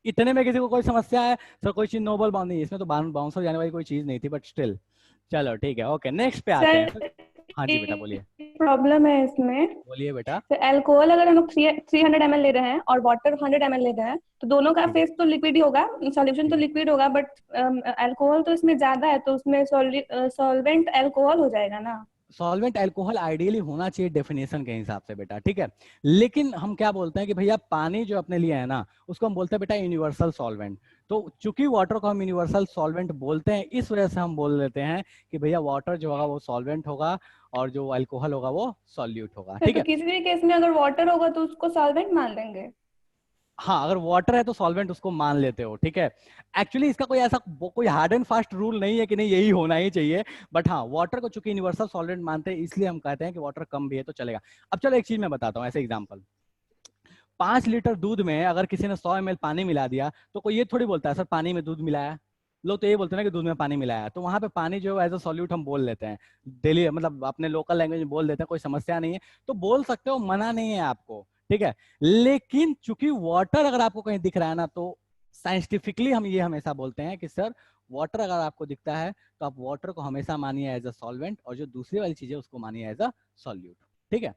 इतने में किसी को कोई समस्या है? सर कोई चीज नोबल बाउंड नहीं, इसमें तो बाउंसर जाने वाली कोई चीज नहीं थी, बट स्टिल चलो ठीक है, ओके नेक्स्ट पे आते हैं सर फिर। हाँ जी बेटा बोलिए। प्रॉब्लम है इसमें। बोलिए बेटा। तो अल्कोहल अगर हम लोग 300 ml ले रहे हैं और वाटर 100 ml ले रहे हैं, तो दोनों का ठीक है। फेस तो लिक्विड ही होगा, सॉल्यूशन तो ठीक है। लिक्विड होगा, बट अल्कोहल तो इसमें ज्यादा है, तो उसमें सॉल्वेंट अल्कोहल हो जाएगा ना। सॉल्वेंट अल्कोहल आइडियली होना चाहिए डेफिनेशन के हिसाब से बेटा, ठीक है। लेकिन हम क्या बोलते हैं कि भैया पानी जो अपने लिए है ना, उसको हम बोलते हैं बेटा यूनिवर्सल सॉल्वेंट। तो चूंकि वाटर को हम यूनिवर्सल सॉल्वेंट बोलते हैं, इस वजह से हम बोल देते हैं कि भैया वाटर जो होगा वो सॉल्वेंट होगा और जो अल्कोहल होगा वो सॉल्यूट होगा, सर ठीक तो है। किसी भी केस में अगर वाटर होगा तो उसको सॉल्वेंट मान लेंगे। हाँ अगर वाटर है तो सॉल्वेंट उसको मान लेते हो, ठीक है। एक्चुअली इसका कोई ऐसा कोई हार्ड एंड फास्ट रूल नहीं है कि नहीं यही होना ही चाहिए, बट हाँ वाटर को चूंकि यूनिवर्सल सॉल्वेंट मानते हैं इसलिए हम कहते हैं कि वाटर कम भी है तो चलेगा। अब चलो एक चीज मैं बताता हूँ ऐसे एग्जाम्पल। 5 लीटर दूध में अगर किसी ने 100 ml पानी मिला दिया तो कोई ये थोड़ी बोलता है सर पानी में दूध मिलाया। लोग तो ये बोलते हैं ना कि दूध में पानी मिलाया है, तो वहां पे पानी जो है एज अ सॉल्यूट हम बोल लेते हैं, डेली मतलब अपने लोकल लैंग्वेज में बोल देते हैं, कोई समस्या नहीं है। तो बोल सकते हो, मना नहीं है आपको, ठीक है। लेकिन चूंकि वाटर अगर आपको कहीं दिख रहा है ना, तो साइंटिफिकली हम ये हमेशा बोलते हैं कि सर वाटर अगर आपको दिखता है तो आप वाटर को हमेशा मानिए एज अ सॉल्वेंट, और जो दूसरी वाली चीज है उसको मानिए एज अ सॉल्यूट, ठीक है।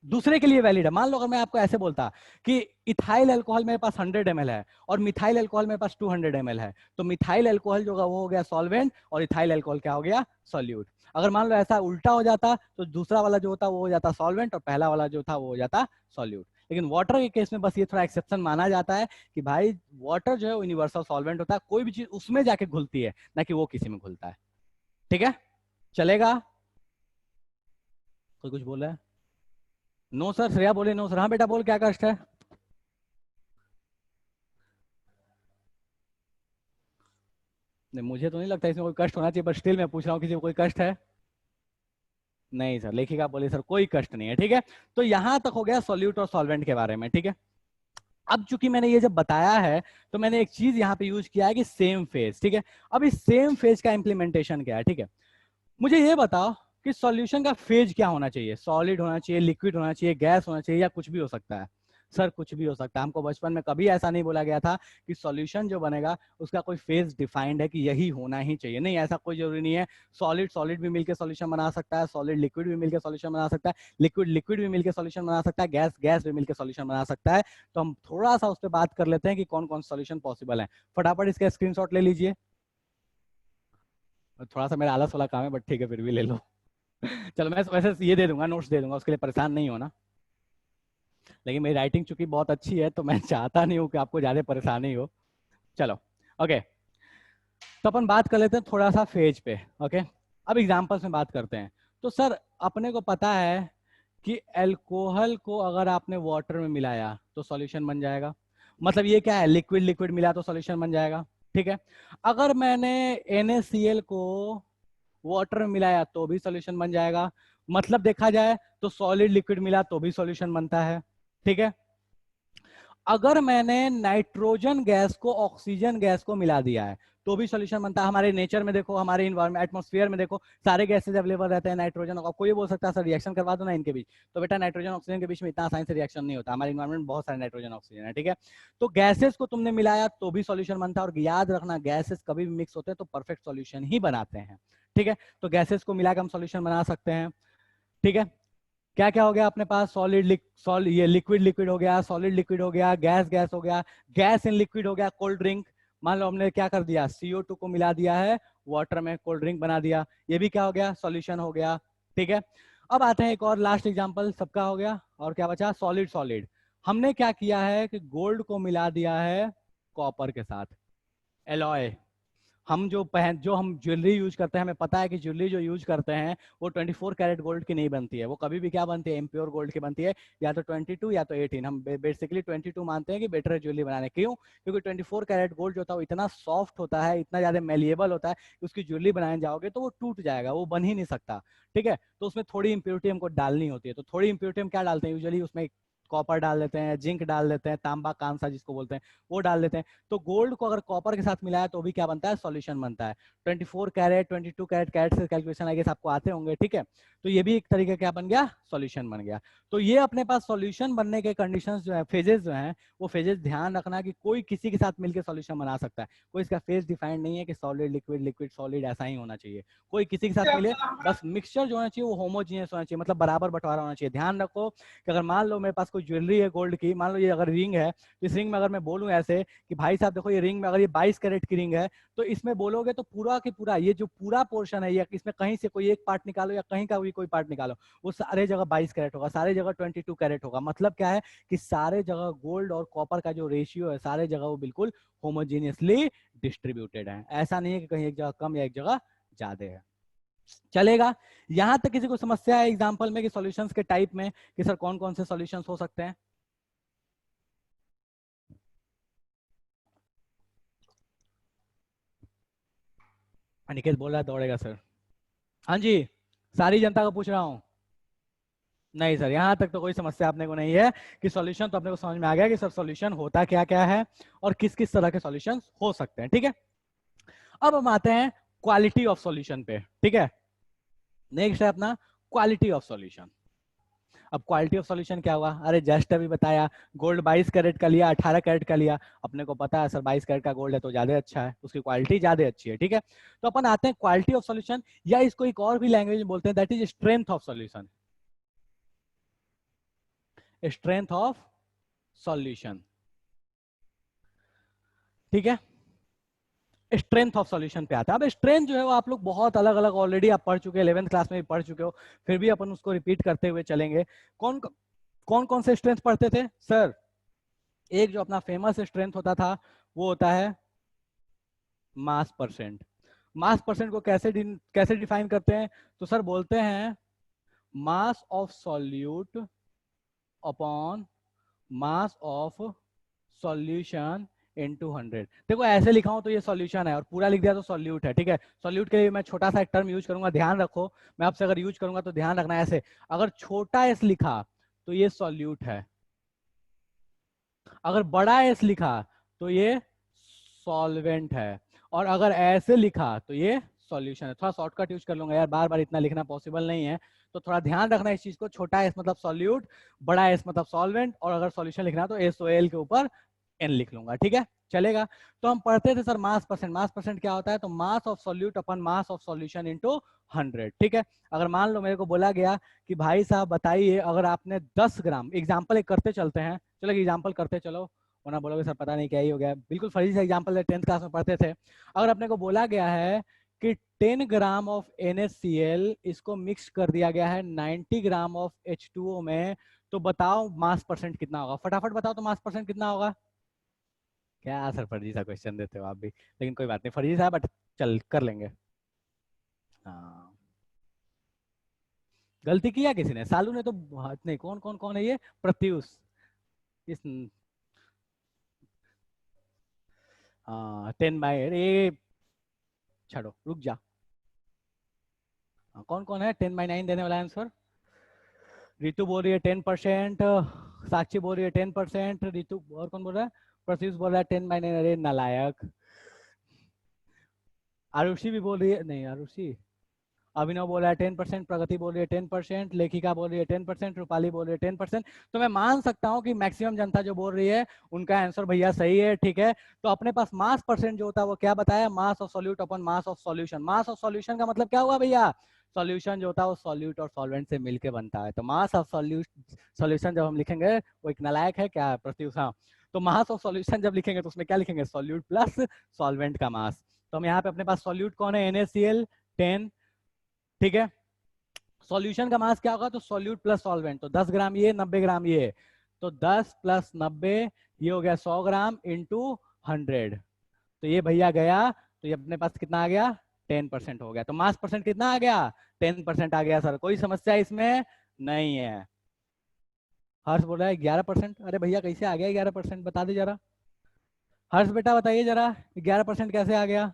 दूसरे के लिए वैलिड है। मान लो अगर मैं आपको ऐसे बोलता कि इथाइल अल्कोहल मेरे पास 100 ml है और मिथाइल अल्कोहल मेरे पास 200 ml है, तो मिथाइल अल्कोहल जो होगा वो हो गया सॉल्वेंट और इथाइल अल्कोहल क्या हो गया, सॉल्यूट। अगर मान लो ऐसा उल्टा हो जाता तो दूसरा वाला जो होता वो हो जाता सॉल्वेंट और पहला वाला जो था वो हो जाता सॉल्यूट। लेकिन वाटर के केस में बस ये थोड़ा एक्सेप्शन माना जाता है कि भाई वाटर जो है वो यूनिवर्सल सॉल्वेंट होता है, कोई भी चीज उसमें जाके घुलती है ना कि वो किसी में घुलता है, ठीक है। चलेगा? कोई कुछ बोल रहा है? नो सर, श्रेया बोले नो सर। हाँ बेटा बोल, क्या कष्ट है? नहीं मुझे तो नहीं लगता इसमें कोई कष्ट होना चाहिए, पर स्टिल मैं पूछ रहा हूँ किसी को कोई कष्ट है? नहीं सर, लेखिका बोले सर कोई कष्ट नहीं है, ठीक है। तो यहां तक हो गया सॉल्यूट और सॉल्वेंट के बारे में, ठीक है। अब चूंकि मैंने ये जब बताया है तो मैंने एक चीज यहाँ पे यूज किया है कि सेम फेज, ठीक है। अब इस सेम फेज का इंप्लीमेंटेशन क्या है, ठीक है। मुझे ये बताओ कि सॉल्यूशन का फेज क्या होना चाहिए, सॉलिड होना चाहिए, लिक्विड होना चाहिए, गैस होना चाहिए, या कुछ भी हो सकता है? सर कुछ भी हो सकता है। हमको बचपन में कभी ऐसा नहीं बोला गया था कि सॉल्यूशन जो बनेगा उसका कोई फेज डिफाइंड है कि यही होना ही चाहिए, नहीं ऐसा कोई जरूरी नहीं है। सॉलिड सॉलिड भी मिलकर सॉल्यूशन बना सकता है, सॉलिड लिक्विड भी मिलकर सॉल्यूशन बना सकता है, लिक्विड लिक्विड भी मिलकर सॉल्यूशन बना सकता है, गैस गैस भी मिलकर सॉल्यूशन बना सकता है। तो हम थोड़ा सा उस पर बात कर लेते हैं कि कौन कौन सॉल्यूशन पॉसिबल है। फटाफट इसका स्क्रीनशॉट ले लीजिए। थोड़ा सा मेरा आलस वाला काम है, बट ठीक है फिर भी ले लो। चलो मैं वैसे ये दे दूंगा, नोट्स दे दूंगा, उसके लिए परेशान नहीं होना। लेकिन मेरी राइटिंग चूंकि बहुत अच्छी है तो मैं चाहता नहीं हूँ कि आपको ज्यादा परेशानी हो। चलो ओके, तो अपन बात कर लेते हैं थोड़ा सा फेज पे, ओके। अब एग्जाम्पल्स में बात करते हैं। तो सर अपने को पता है कि अल्कोहल को अगर आपने वाटर में मिलाया तो सॉल्यूशन बन जाएगा। मतलब ये क्या है, लिक्विड लिक्विड मिला तो सॉल्यूशन बन जाएगा, ठीक है। अगर मैंने NaCl को वाटर में मिलाया तो भी सॉल्यूशन बन जाएगा। मतलब देखा जाए तो सॉलिड लिक्विड मिला तो भी सॉल्यूशन बनता है, ठीक है। अगर मैंने नाइट्रोजन गैस को ऑक्सीजन गैस को मिला दिया है तो भी सॉल्यूशन बनता है। हमारे नेचर में देखो, हमारे इन्वायरमेंट एटमॉस्फेयर में देखो, सारे गैसेज अवेलेबल रहते हैं, नाइट्रोजन। और कोई बोल सकता है सर रिएक्शन करवा दो ना इनके बीच, तो बेटा नाइट्रोजन ऑक्सीजन के बीच में इतना आसानी से रिएक्शन नहीं होता। हमारे इन्वायरमेंट में बहुत सारे नाइट्रोजन ऑक्सीजन है, ठीक है। तो गैसेस को तुमने मिलाया तो भी सॉल्यूशन बनता है, और याद रखना गैसेस कभी भी मिक्स होते हैं तो परफेक्ट सॉल्यूशन ही बनाते हैं, ठीक है। तो गैसेस को मिलाकर हम सॉल्यूशन बना सकते हैं, ठीक है। क्या क्या हो गया अपने पास, ये लिक्विड लिक्विड हो गया, सॉलिड लिक्विड हो गया, गैस गैस हो गया, गैस इन लिक्विड हो गया, कोल्ड ड्रिंक। मान लो हमने क्या कर दिया, CO2 को मिला दिया है वाटर में, कोल्ड ड्रिंक बना दिया, ये भी क्या हो गया, सॉल्यूशन हो गया, ठीक है। अब आते हैं एक और लास्ट एग्जांपल, सबका हो गया और क्या बचा, सॉलिड सॉलिड। हमने क्या किया है कि गोल्ड को मिला दिया है कॉपर के साथ, एलॉय। हम जो हम ज्वेलरी यूज करते हैं, हमें पता है कि ज्वेलरी जो यूज करते हैं वो 24 कैरेट गोल्ड की नहीं बनती है, वो कभी भी क्या बनती है, इम्प्योर गोल्ड की बनती है, या तो 22 या तो 18। हम बेसिकली 22 मानते हैं कि बेटर है ज्वेलरी बनाने, क्यों? क्योंकि 24 कैरेट गोल्ड जो होता है वो इतना सॉफ्ट होता है, इतना ज्यादा मेलिएबल होता है कि उसकी ज्वेलरी बनाने जाओगे तो वो टूट जाएगा, वो बन ही नहीं सकता, ठीक है। तो उसमें थोड़ी इंप्योरिटी हमको डालनी होती है। तो थोड़ी इंप्योरिटी हम क्या डालते हैं यूजुअली उसमें, कॉपर डाल देते हैं, जिंक डाल देते हैं, तांबा कांसा जिसको बोलते हैं वो डाल देते हैं। तो गोल्ड को अगर कॉपर के साथ मिलाया तो भी क्या बनता है, सॉल्यूशन बनता है। 24 कैरेट 22 कैरेट, कैरेट से कैलकुलेशन आई गेस आपको आते होंगे, ठीक है। तो ये भी एक तरीके क्या बन गया, सॉल्यूशन बन गया। तो ये अपने पास सॉल्यूशन बनने के कंडीशंस जो है, फेजेस जो हैं, वो फेजेस ध्यान रखना कि कोई किसी के साथ मिलकर सॉल्यूशन बना सकता है। कोई इसका फेज डिफाइंड नहीं है कि सॉलिड लिक्विड, लिक्विड सॉलिड, ऐसा ही होना चाहिए। कोई किसी के साथ मिले, बस मिक्सचर जो होना चाहिए वो होमोजीनियस होना चाहिए, मतलब बराबर बंटवारा होना चाहिए। ध्यान रखो कि अगर मान लो मेरे पास कोई ज्वेलरी है गोल्ड की, मान लो ये अगर रिंग है, तो इस रिंग में अगर मैं बोलूं ऐसे कि भाई साहब देखो ये रिंग में अगर ये 22 कैरेट की रिंग है, तो इसमें बोलोगे तो पूरा की पूरा ये जो पूरा पोर्शन है, या इसमें कहीं से कोई एक पार्ट निकालो या कहीं का भी कोई पार्ट निकालो, वो सारे जगह 22 कैरेट होगा, सारे जगह 22 कैरेट होगा। मतलब क्या है कि सारे जगह गोल्ड और कॉपर का जो रेशियो है, सारे जगह वो बिल्कुल होमोजीनियसली डिस्ट्रीब्यूटेड है। ऐसा नहीं है कि कहीं एक जगह कम या एक जगह ज्यादा है। चलेगा? यहां तक किसी को समस्या है एग्जांपल में कि सॉल्यूशंस के टाइप में कि सर कौन कौन से सॉल्यूशंस हो सकते हैं? निखिल बोल रहा है दौड़ेगा सर। हाँ जी, सारी जनता को पूछ रहा हूँ। नहीं सर, यहाँ तक तो कोई समस्या अपने को नहीं है कि सॉल्यूशन तो अपने को समझ में आ गया कि सर सॉल्यूशन होता क्या क्या है और किस किस तरह के सॉल्यूशन हो सकते हैं, ठीक है। अब हम आते हैं क्वालिटी ऑफ सॉल्यूशन पे, ठीक है। नेक्स्ट है अपना क्वालिटी ऑफ सॉल्यूशन। अब क्वालिटी ऑफ सॉल्यूशन क्या हुआ? अरे जस्ट अभी बताया, गोल्ड 22 कैरेट का लिया, 18 कैरेट का लिया, अपने को पता है सर 22 कैरेट का गोल्ड है तो ज्यादा अच्छा है, उसकी क्वालिटी ज्यादा अच्छी है, ठीक है। तो अपन आते हैं क्वालिटी ऑफ सॉल्यूशन, या इसको एक और भी लैंग्वेज में बोलते हैं, that is strength of solution. Strength of solution, ठीक है। स्ट्रेंथ ऑफ सॉल्यूशन पे आता है। अब स्ट्रेंथ जो है वो आप लोग बहुत अलग अलग ऑलरेडी आप पढ़ चुके हैं, 11th क्लास में भी पढ़ चुके हो, फिर भी अपन उसको रिपीट करते हुए चलेंगे। कौन कौन कौन से स्ट्रेंथ पढ़ते थे सर? एक जो अपना फेमस स्ट्रेंथ होता था वो होता है मास परसेंट। मास परसेंट को कैसे डिफाइन करते हैं? तो सर बोलते हैं mass of solute upon mass of solution into 100। देखो ऐसे लिखा हूं तो ये सॉल्यूशन है और पूरा लिख दिया तो सॉल्यूट है, ठीक है। सॉल्यूट के लिए मैं छोटा सा एक टर्म यूज करूंगा, ध्यान रखो। मैं आपसे अगर यूज करूंगा तो ध्यान रखना, ऐसे अगर छोटा एस लिखा तो ये सॉल्यूट है, अगर बड़ा एस लिखा तो ये सॉल्वेंट है, और अगर ऐसे लिखा तो ये सॉल्यूशन है। थोड़ा शॉर्टकट यूज कर लूंगा यार, बार बार इतना लिखना पॉसिबल नहीं है, तो थोड़ा ध्यान रखना इस चीज को। छोटा एस मतलब सॉल्यूट, बड़ा एस मतलब सॉल्वेंट, और अगर सॉल्यूशन लिखना तो SOL के ऊपर N लिख लूंगा, ठीक है। चलेगा? तो हम पढ़ते थे सर मास परसेंट। मास परसेंट क्या होता है? तो mass of solute upon mass of solution into 100, ठीक है। अगर मान लो मेरे को बोला गया कि भाई साहब बताइए, अगर आपने 10 ग्राम, एग्जाम्पल एक करते चलते हैं, चलो एग्जाम्पल करते चलो, वरना बोलोगे सर पता नहीं क्या ही हो गया, बिल्कुल फर्जी सा एग्जाम्पल है, 10th क्लास में पढ़ते थे। अगर अपने को बोला गया है कि 10 ग्राम ऑफ NaCl इसको मिक्स कर दिया गया है 90 ग्राम ऑफ H2O में, तो बताओ मास परसेंट कितना होगा? फटाफट बताओ तो मास परसेंट कितना होगा? क्या सर फर्जी सा क्वेश्चन देते हो आप भी, लेकिन कोई बात नहीं, फर्जी सा बट चल कर लेंगे। हाँ, गलती किया किसी ने? सालू ने तो नहीं, कौन कौन कौन है ये? प्रत्युष। इस 10 बाय ये, छोड़ो रुक जा। कौन कौन है 10/9 देने वाला आंसर? रितु बोल रही है 10%, साक्षी बोल रही है 10%, रितु और कौन बोल रहा है? प्रत्युष बोल रहा है 10/9। अरे नालायक। आरुषि भी बोल रही है, नहीं आरुषि, अभिनव बोल रहा है 10%, प्रगति बोल रही है 10%, लेखिका बोल रही है 10%, रूपाली बोल रही है 10%। तो मैं मान सकता हूं कि मैक्सिमम जनता जो बोल रही है उनका आंसर भैया सही है, ठीक है। तो अपने पास मास परसेंट जो होता है वो क्या बताया? Mass of solute upon mass of solution. Mass of solution का मतलब क्या हुआ भैया? सॉल्यूशन जो होता है वो सॉल्यूट और सॉल्वेंट से मिलकर बनता है। तो मास ऑफ सॉल्यूशन जब हम लिखेंगे, वो एक नालायक है क्या प्रत्युष? हाँ, तो मास ऑफ सॉल्यूशन जब लिखेंगे तो उसमें क्या लिखेंगे? सॉल्यूट प्लस सॉल्वेंट का मास। तो हम यहाँ पे अपने पास सॉल्यूट कौन है? NaCl 10, ठीक है। सॉल्यूशन का मास क्या होगा? तो सॉल्यूट प्लस सॉल्वेंट, तो 10 ग्राम ये, 90 ग्राम ये, तो 10 प्लस 90 ये हो गया 100 ग्राम इंटू 100। तो ये भैया गया, तो ये अपने पास कितना आ गया? 10% हो गया। तो मास परसेंट कितना आ गया? 10% आ गया सर। कोई समस्या इसमें नहीं है। हर्ष बोल रहा है 11%। अरे भैया कैसे आ गया 11%? बता दे जरा हर्ष बेटा, बताइए जरा 11% कैसे आ गया?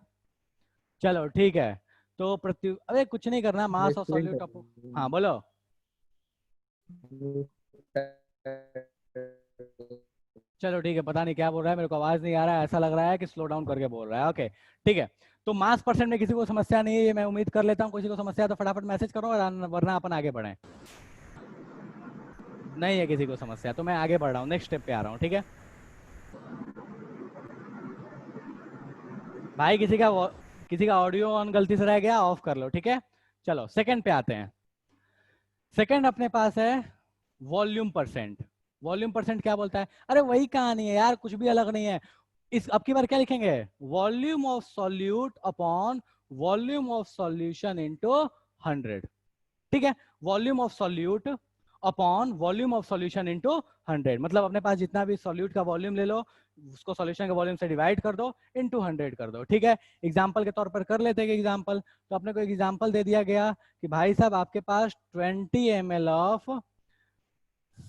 चलो ठीक है। तो अरे कुछ नहीं करना, मैं मास और एक्सप्लेन सॉल्यूट कर हाँ बोलो। रहा हूँ। चलो ठीक है, पता नहीं क्या बोल रहा है, मेरे को आवाज नहीं आ रहा है, ऐसा लग रहा है कि स्लो डाउन करके बोल रहा है। ओके ठीक है, तो मास परसेंट में किसी को समस्या नहीं है, ये मैं उम्मीद कर लेता हूँ। किसी को समस्या है तो फटाफट मैसेज करो, वरना अपन आगे बढ़े। नहीं है किसी को समस्या तो मैं आगे बढ़ रहा हूँ, नेक्स्ट स्टेप पे आ रहा हूँ। ठीक है भाई, किसी का ऑडियो ऑन गलती से रह गया, ऑफ कर लो। ठीक है, चलो सेकंड पे आते हैं। सेकंड अपने पास है वॉल्यूम परसेंट। वॉल्यूम परसेंट क्या बोलता है? अरे वही कहानी है यार, कुछ भी अलग नहीं है। इस अब की बार क्या लिखेंगे? Volume of solute upon volume of solution into 100। ठीक है, volume of solute upon volume of solution into 100, मतलब अपने पास जितना भी सॉल्यूट का वॉल्यूम ले लो, उसको सॉल्यूशन के वॉल्यूम से डिवाइड कर दो, इनटू 100 कर दो। ठीक है, एग्जांपल के तौर पर कर लेते हैं एग्जांपल। तो अपने को एक एग्जांपल दे दिया गया कि भाई साहब आपके पास 20 ml ऑफ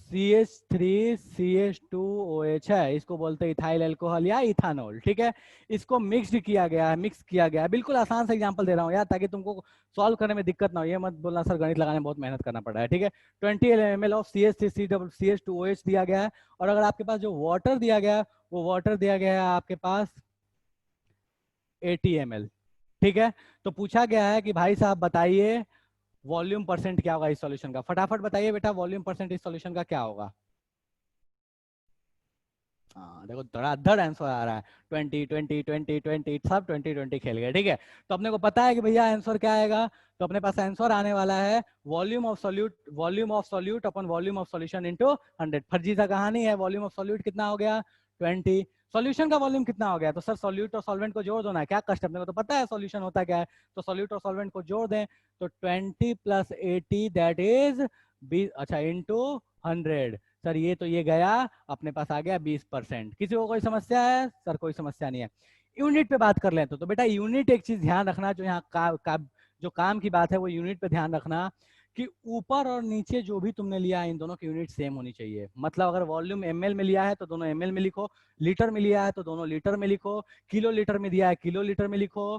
CH3CH2OH है, इसको बोलते हैं इथाइल अल्कोहल या इथानॉल। ठीक है, इसको मिक्स किया गया है, बिल्कुल आसान सा एग्जांपल दे रहा हूँ यार, ताकि तुमको सॉल्व करने में दिक्कत ना हो। ये मत बोलना सर गणित लगाने में बहुत मेहनत करना पड़ रहा है। ठीक है, 20 ml ऑफ CH3CH2OH दिया गया है, और अगर आपके पास जो वाटर दिया गया है, वो वाटर दिया गया है आपके पास 80 ml। ठीक है, तो पूछा गया है कि भाई साहब बताइए वॉल्यूम परसेंट क्या होगा इस सॉल्यूशन का। फटाफट बताइए बेटा, वॉल्यूम परसेंट इस सॉल्यूशन का क्या होगा? हाँ देखो, धड़ाधड़ आंसर आ रहा है। 20 20 20 20 सब 20 20 खेल गए। ठीक है, तो अपने को पता है कि भैया आंसर क्या आएगा। तो अपने पास आंसर आने वाला है volume of solute upon volume of solution into 100। फर्जी सा कहानी है, वॉल्यूम ऑफ सॉल्यूट कितना हो गया 20, सॉल्यूशन का वॉल्यूम कितना हो गया, तो सर सॉल्यूट और सॉल्वेंट को जोड़ दो ना, क्या कष्ट, अपने को तो पता है सॉल्यूशन होता क्या है। तो सॉल्यूट और सॉल्वेंट को जोड़ दें, तो 20 + 80 दैट इज 20, अच्छा इंटू 100। सर ये तो ये गया, अपने पास आ गया 20%। किसी को कोई समस्या है? सर कोई समस्या नहीं है। यूनिट पे बात कर लें तो बेटा यूनिट एक चीज ध्यान रखना, जो यहाँ जो काम की बात है वो यूनिट पे ध्यान रखना कि ऊपर और नीचे जो भी तुमने लिया है इन दोनों की यूनिट सेम होनी चाहिए। मतलब अगर वॉल्यूम ml में लिया है तो दोनों ml में लिखो, लीटर में लिया है तो दोनों लीटर में लिखो, किलो लीटर में दिया है किलो लीटर में लिखो,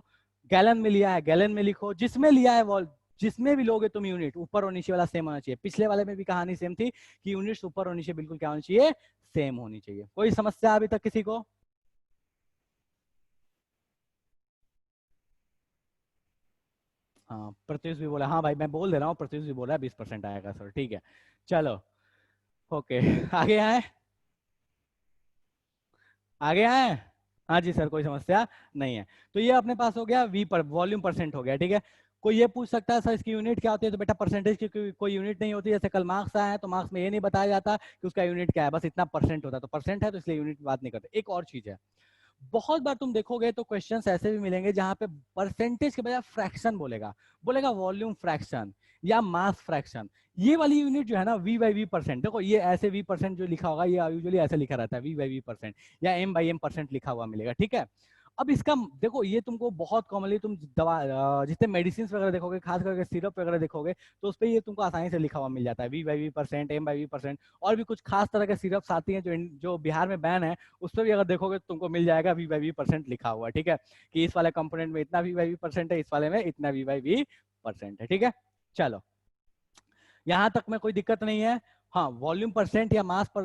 गैलन में लिया है गैलन में लिखो, जिसमें लिया है जिसमें भी लोगे तुम यूनिट ऊपर और नीचे वाला सेम होना चाहिए। पिछले वाले में भी कहानी सेम थी कि यूनिट्स ऊपर और नीचे बिल्कुल क्या होनी चाहिए, सेम होनी चाहिए। कोई समस्या अभी तक किसी को? हाँ प्रत्युष भी बोला, हाँ भाई मैं बोल दे रहा हूँ, प्रत्युष भी बोला 20% आएगा सर। ठीक है चलो, ओके आगे आए, आगे आए। हाँ जी सर, कोई समस्या नहीं है। तो ये अपने पास हो गया वी पर वॉल्यूम परसेंट हो गया। ठीक है, कोई ये पूछ सकता है सर इसकी यूनिट क्या होती है? तो बेटा परसेंटेज की कोई यूनिट नहीं होती। जैसे कल मार्क्स आया है तो मार्क्स में ये नहीं बताया जाता कि उसका यूनिट क्या है, बस इतना परसेंट होता है, तो परसेंट है तो इसलिए यूनिट बात नहीं करते। एक और चीज है, बहुत बार तुम देखोगे तो क्वेश्चंस ऐसे भी मिलेंगे जहां पे परसेंटेज के बजाय फ्रैक्शन बोलेगा, बोलेगा वॉल्यूम फ्रैक्शन या मास फ्रैक्शन। ये वाली यूनिट जो है ना V/V%, देखो ये ऐसे V% जो लिखा होगा ये यूजुअली ऐसे लिखा रहता है V/V% या M/M% लिखा हुआ मिलेगा। ठीक है, अब इसका देखो ये तुमको बहुत कॉमनली तुम दवा जितने मेडिसिन वगैरह देखोगे, खास करके सिरप वगैरह देखोगे, तो उस पर ये तुमको आसानी से लिखा हुआ मिल जाता है V/V%, M/V%। और भी कुछ खास तरह के सिरप्स आती हैं जो बिहार में बैन है, उस पर भी अगर देखोगे तो तुमको मिल जाएगा V/V% लिखा हुआ। ठीक है, कि इस वाले कंपोनेंट में इतना V/V% है, इस वाले में इतना V/V% है। ठीक है, चलो यहां तक में कोई दिक्कत नहीं है। हाँ वॉल्यूम परसेंट या मास पर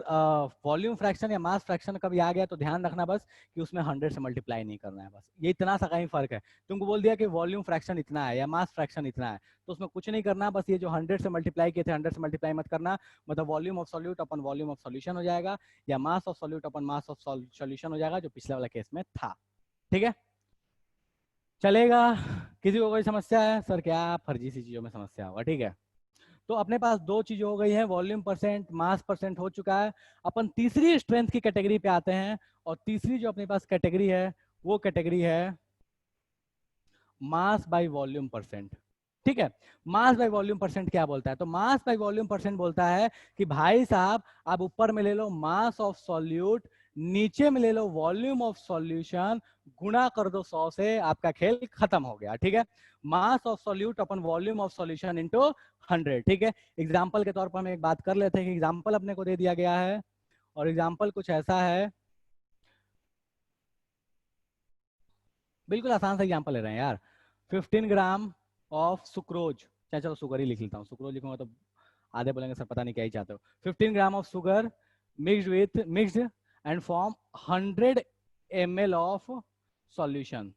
वॉल्यूम फ्रैक्शन या मास फ्रैक्शन कभी आ गया तो ध्यान रखना बस कि उसमें 100 से मल्टीप्लाई नहीं करना है, बस ये इतना सा कहीं फर्क है। तुमको बोल दिया कि वॉल्यूम फ्रैक्शन इतना है या मास फ्रैक्शन इतना है, तो उसमें कुछ नहीं करना, बस ये जो 100 से मल्टीप्लाई किए थे 100 से मल्टीप्लाई मत करना, मतलब volume of solute upon volume of solution हो जाएगा, या mass of solute upon mass of solution हो जाएगा, जो पिछले वाला केस में था। ठीक है चलेगा? किसी को कोई समस्या है? सर क्या फर्जी सी चीजों में समस्या होगा? ठीक है, तो अपने पास दो चीजें हो गई हैं, वॉल्यूम परसेंट मास परसेंट हो चुका है। अपन तीसरी स्ट्रेंथ की कैटेगरी पे आते हैं, और तीसरी जो अपने पास कैटेगरी है वो कैटेगरी है मास बाय वॉल्यूम परसेंट। ठीक है, मास बाय वॉल्यूम परसेंट क्या बोलता है? तो मास बाय वॉल्यूम परसेंट बोलता है कि भाई साहब आप ऊपर में ले लो मास ऑफ सॉल्यूट, नीचे में ले लो वॉल्यूम ऑफ सॉल्यूशन, गुणा कर दो 100 से, आपका खेल खत्म हो गया। ठीक है, mass of solute upon volume of solution into 100। ठीक है, एग्जांपल के तौर पर हम एक बात कर लेते हैं कि एग्जांपल अपने को दे दिया गया है, और एग्जांपल कुछ ऐसा है, बिल्कुल आसान सा एग्जांपल ले रहे हैं यार। 15 ग्राम ऑफ सुक्रोज, चलो शुगर ही लिख लेता हूँ, सुक्रोज लिखूंगा तो आधे बोलेंगे सर पता नहीं क्या ही चाहते हो। 15 gram of sugar mixed and form 100 ml of solution.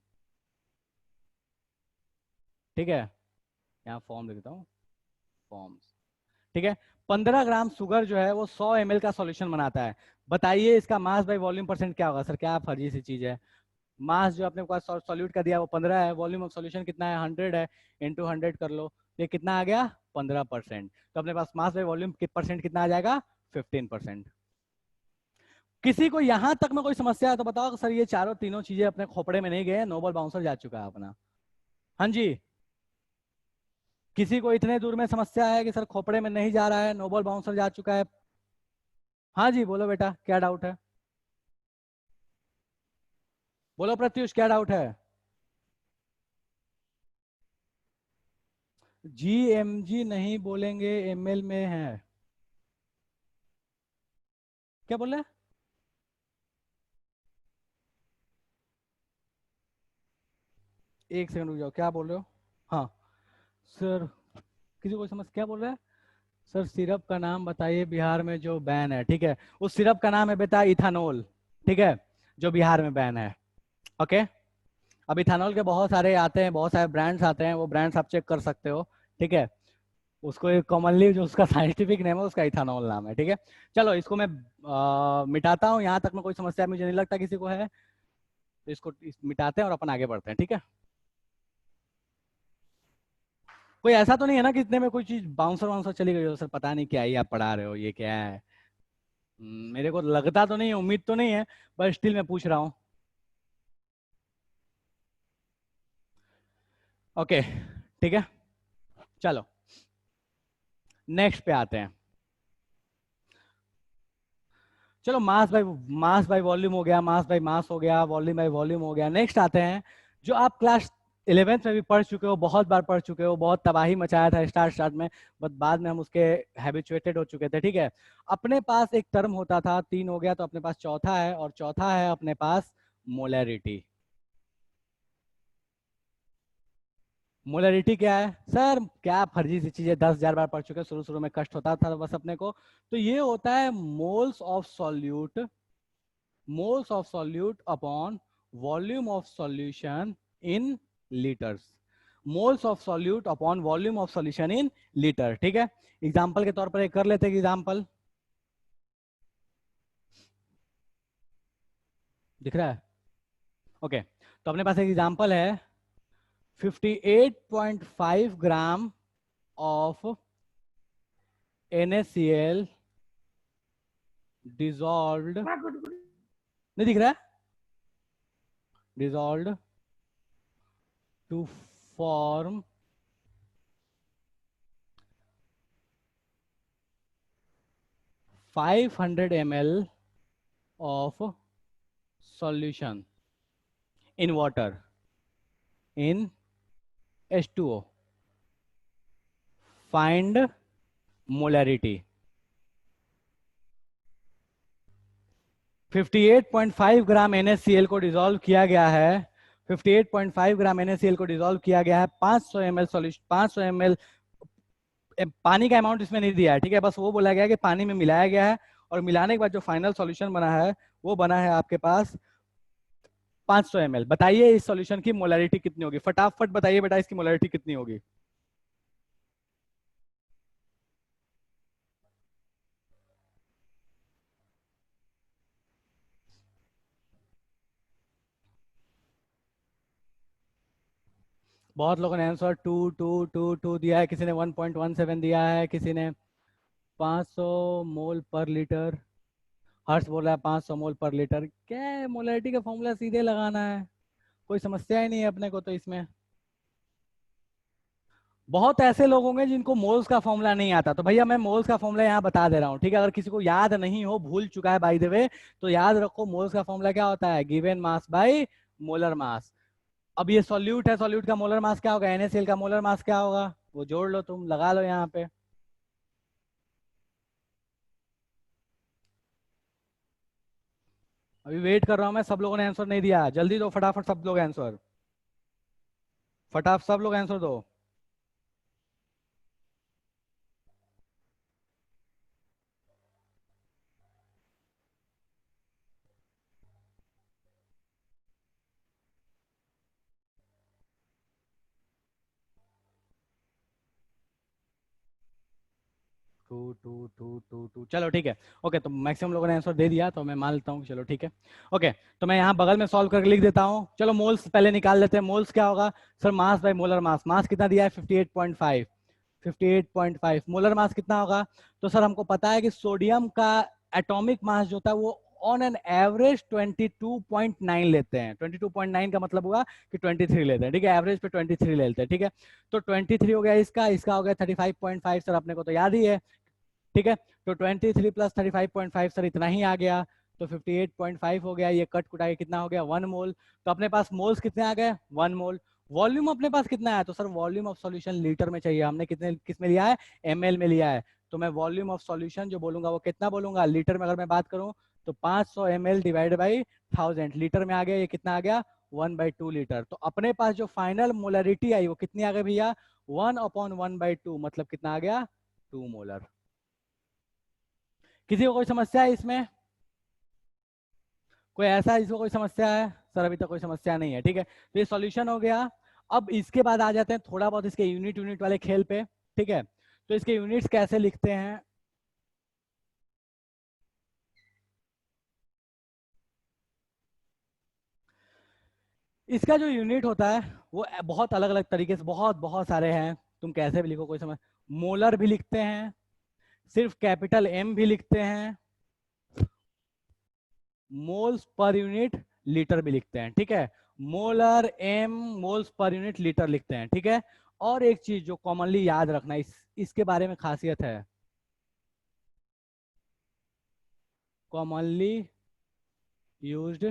ठीक है, यहाँ फॉर्म लिख देता हूँ, फॉर्म्स। ठीक है, 15 ग्राम शुगर जो है वो 100 ml का सॉल्यूशन बनाता है। बताइए इसका मास बाय वॉल्यूम परसेंट क्या होगा? सर क्या फर्जी सी चीज है, मास जो अपने पास सॉल्यूट का दिया वो 15 है, वॉल्यूम ऑफ सॉल्यूशन कितना है 100 है, इंटू 100 कर लो, ये कितना आ गया 15%। तो अपने पास मास बाय वॉल्यूम परसेंट कितना आ जाएगा 15%। किसी को यहां तक में कोई समस्या है तो बताओ सर, ये चारों तीनों चीजें अपने खोपड़े में नहीं गए, नोबल बाउंसर जा चुका है अपना। हाँ जी, किसी को इतने दूर में समस्या है कि सर खोपड़े में नहीं जा रहा है, नोबल बाउंसर जा चुका है? हाँ जी बोलो बेटा, क्या डाउट है? बोलो प्रत्युष, क्या डाउट है? GMG नहीं बोलेंगे, ML में है। क्या बोल रहे हैं? एक सेकंड रुक जाओ, क्या बोल रहे हो? हाँ सर, किसी को समझ क्या बोल रहा है? सर सिरप का नाम बताइए बिहार में जो बैन है। ठीक है, उस सिरप का नाम है बेटा इथानॉल। ठीक है, जो बिहार में बैन है। ओके, अब इथानॉल के बहुत सारे आते हैं, बहुत सारे ब्रांड्स आते हैं, वो ब्रांड्स आप चेक कर सकते हो। ठीक है, उसको एक कॉमनली जो उसका साइंटिफिक नेम है उसका इथानॉल नाम है। ठीक है, चलो इसको मैं मिटाता हूँ, यहाँ तक में कोई समस्या मुझे नहीं लगता किसी को है, तो इसको मिटाते हैं और अपन आगे बढ़ते हैं। ठीक है, कोई ऐसा तो नहीं है ना कि इतने में कोई चीज बाउंसर वाउंसर चली गई हो? सर पता नहीं क्या ही आप पढ़ा रहे हो, ये क्या है? मेरे को लगता तो नहीं है, उम्मीद तो नहीं है, पर स्टिल मैं पूछ रहा हूँ। ओके ठीक है, चलो नेक्स्ट पे आते हैं। चलो मास बाय वॉल्यूम हो गया, मास बाय मास हो गया, वॉल्यूम बाय वॉल्यूम हो गया। नेक्स्ट आते हैं जो आप क्लास 11th में भी पढ़ चुके हो, बहुत बार पढ़ चुके हो, बहुत तबाही मचाया था स्टार्ट में, बट बाद में हम उसके हैबिचुएटेड हो चुके थे। ठीक है, अपने पास एक टर्म होता था, 3 हो गया, तो अपने पास चौथा है, और चौथा है अपने पास मोलैरिटी। मोलैरिटी क्या है सर? क्या फर्जी सी चीज है, 10,000 बार पढ़ चुके हैं, शुरू शुरू में कष्ट होता था बस अपने को। तो ये होता है moles of solute upon volume of solution in litres. Moles of solute upon volume of solution in litre. ठीक है, एग्जांपल के तौर पर एक कर लेते हैं एग्जांपल, दिख रहा है? ओके, तो अपने पास एक एग्जांपल है, 58.5 ग्राम ऑफ NaCl डिजॉल्व्ड, नहीं दिख रहा है? Dissolved to form 500 ml of solution in water in H2O. Find molarity। 58.5 gram NaCl को डिसॉल्व किया गया है, 58.5 ग्राम NaCl को डिसॉल्व किया गया है 500 ml सॉल्यूशन, 500 ml पानी का अमाउंट इसमें नहीं दिया है। ठीक है, बस वो बोला गया कि पानी में मिलाया गया है, और मिलाने के बाद जो फाइनल सॉल्यूशन बना है वो बना है आपके पास 500 ml। बताइए इस सॉल्यूशन की मोलैरिटी कितनी होगी? फटाफट बताइए बेटा, इसकी मोलैरिटी कितनी होगी? बहुत लोगों ने आंसर 2 दिया है, किसी ने 1.17 दिया है, किसी ने 500 मोल पर लीटर। हर्ष बोल रहा है 500 मोल पर लीटर। क्या है, मोलैरिटी का फॉर्मूला सीधे लगाना है, कोई समस्या ही नहीं है अपने को तो इसमें। बहुत ऐसे लोग होंगे जिनको मोल्स का फॉर्मूला नहीं आता, तो भैया मैं मोल्स का फॉर्मूला यहाँ बता दे रहा हूँ। ठीक है, अगर किसी को याद नहीं हो, भूल चुका है बाय द वे, तो याद रखो मोल्स का फॉर्मूला क्या होता है, गिवन मास बाय मोलर मास। अब ये सॉल्यूट है, सॉल्यूट का मोलर मास क्या होगा, NaCl का मोलर मास क्या होगा, वो जोड़ लो, तुम लगा लो यहाँ पे। अभी वेट कर रहा हूँ मैं, सब लोगों ने आंसर नहीं दिया, जल्दी दो फटाफट सब लोग आंसर, फटाफट सब लोग आंसर दो। 2 चलो ठीक है। ओके, तो मैक्सिमम लोगों ने आंसर दे दिया तो मैं मान लेता हूँ, चलो ठीक है। ओके, तो मैं यहाँ बगल में सॉल्व करके लिख देता हूँ। चलो मोल्स पहले निकाल लेते हैं। मोल्स क्या होगा sir? Mass by molar mass. Mass कितना दिया है? 58.5। 58.5 मोलर मास कितना होगा? तो सर हमको पता है कि सोडियम का एटॉमिक मास जो होता है वो ऑन एन एवरेज 22.9 लेते हैं। 22.9 का मतलब हुआ कि 23 लेते हैं, ठीक है। एवरेज पे 23 लेते हैं, ठीक है। तो 23 हो गया इसका, इसका हो गया 35.5 सर, अपने को तो याद ही है, ठीक है। तो 23 प्लस 35.5 सर इतना ही आ गया, तो 58.5 हो गया। ये कट कुटा के कितना हो गया? 1 मोल। तो अपने पास मोल्स कितने आ गए? 1 मोल। वॉल्यूम अपने पास कितना है? तो sir volume of solution litre में चाहिए, हमने कितने किस में लिया है? ml में लिया है। तो मैं वॉल्यूम ऑफ सॉल्यूशन जो बोलूंगा वो कितना बोलूंगा? लीटर में अगर मैं बात करूं तो 500 ml डिवाइड बाई 1000 लीटर में आ गया। ये कितना आ गया? 1/2 लीटर। तो अपने पास जो फाइनल मोलरिटी आई वो कितनी आ गई भैया? 1/1/2, मतलब कितना आ गया? 2 मोलर। किसी को कोई समस्या है इसमें? कोई ऐसा इसको कोई समस्या है? सर अभी तक कोई समस्या नहीं है, ठीक है। तो ये सॉल्यूशन हो गया। अब इसके बाद आ जाते हैं थोड़ा बहुत इसके यूनिट यूनिट वाले खेल पे, ठीक है। तो इसके यूनिट्स कैसे लिखते हैं? इसका जो यूनिट होता है वो बहुत अलग अलग तरीके से, बहुत बहुत सारे हैं, तुम कैसे भी लिखो कोई समझ। मोलर भी लिखते हैं, सिर्फ कैपिटल एम भी लिखते हैं, मोल्स पर यूनिट लीटर भी लिखते हैं, ठीक है। Molar, M, moles per unit litre लिखते हैं, ठीक है। और एक चीज जो कॉमनली याद रखना, इसके बारे में खासियत है, commonly used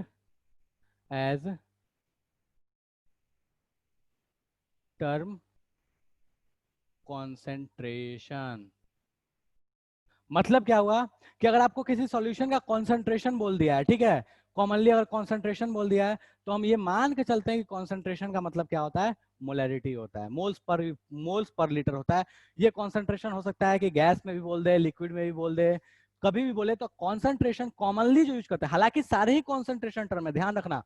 as term concentration. मतलब क्या हुआ कि अगर आपको किसी सॉल्यूशन का कॉन्सेंट्रेशन बोल दिया है, ठीक है, कॉमनली अगर कॉन्सेंट्रेशन बोल दिया है तो हम ये मान के चलते हैं कि कॉन्सेंट्रेशन का मतलब क्या होता है? मोलैरिटी होता है, मोल्स पर लीटर होता है। ये कॉन्सेंट्रेशन हो सकता है कि गैस में भी बोल दे, लिक्विड में भी बोल दे, कभी भी बोले। तो कॉन्सेंट्रेशन कॉमनली जो यूज करते हैं, हालांकि सारे ही कॉन्सेंट्रेशन टर्म है, ध्यान रखना,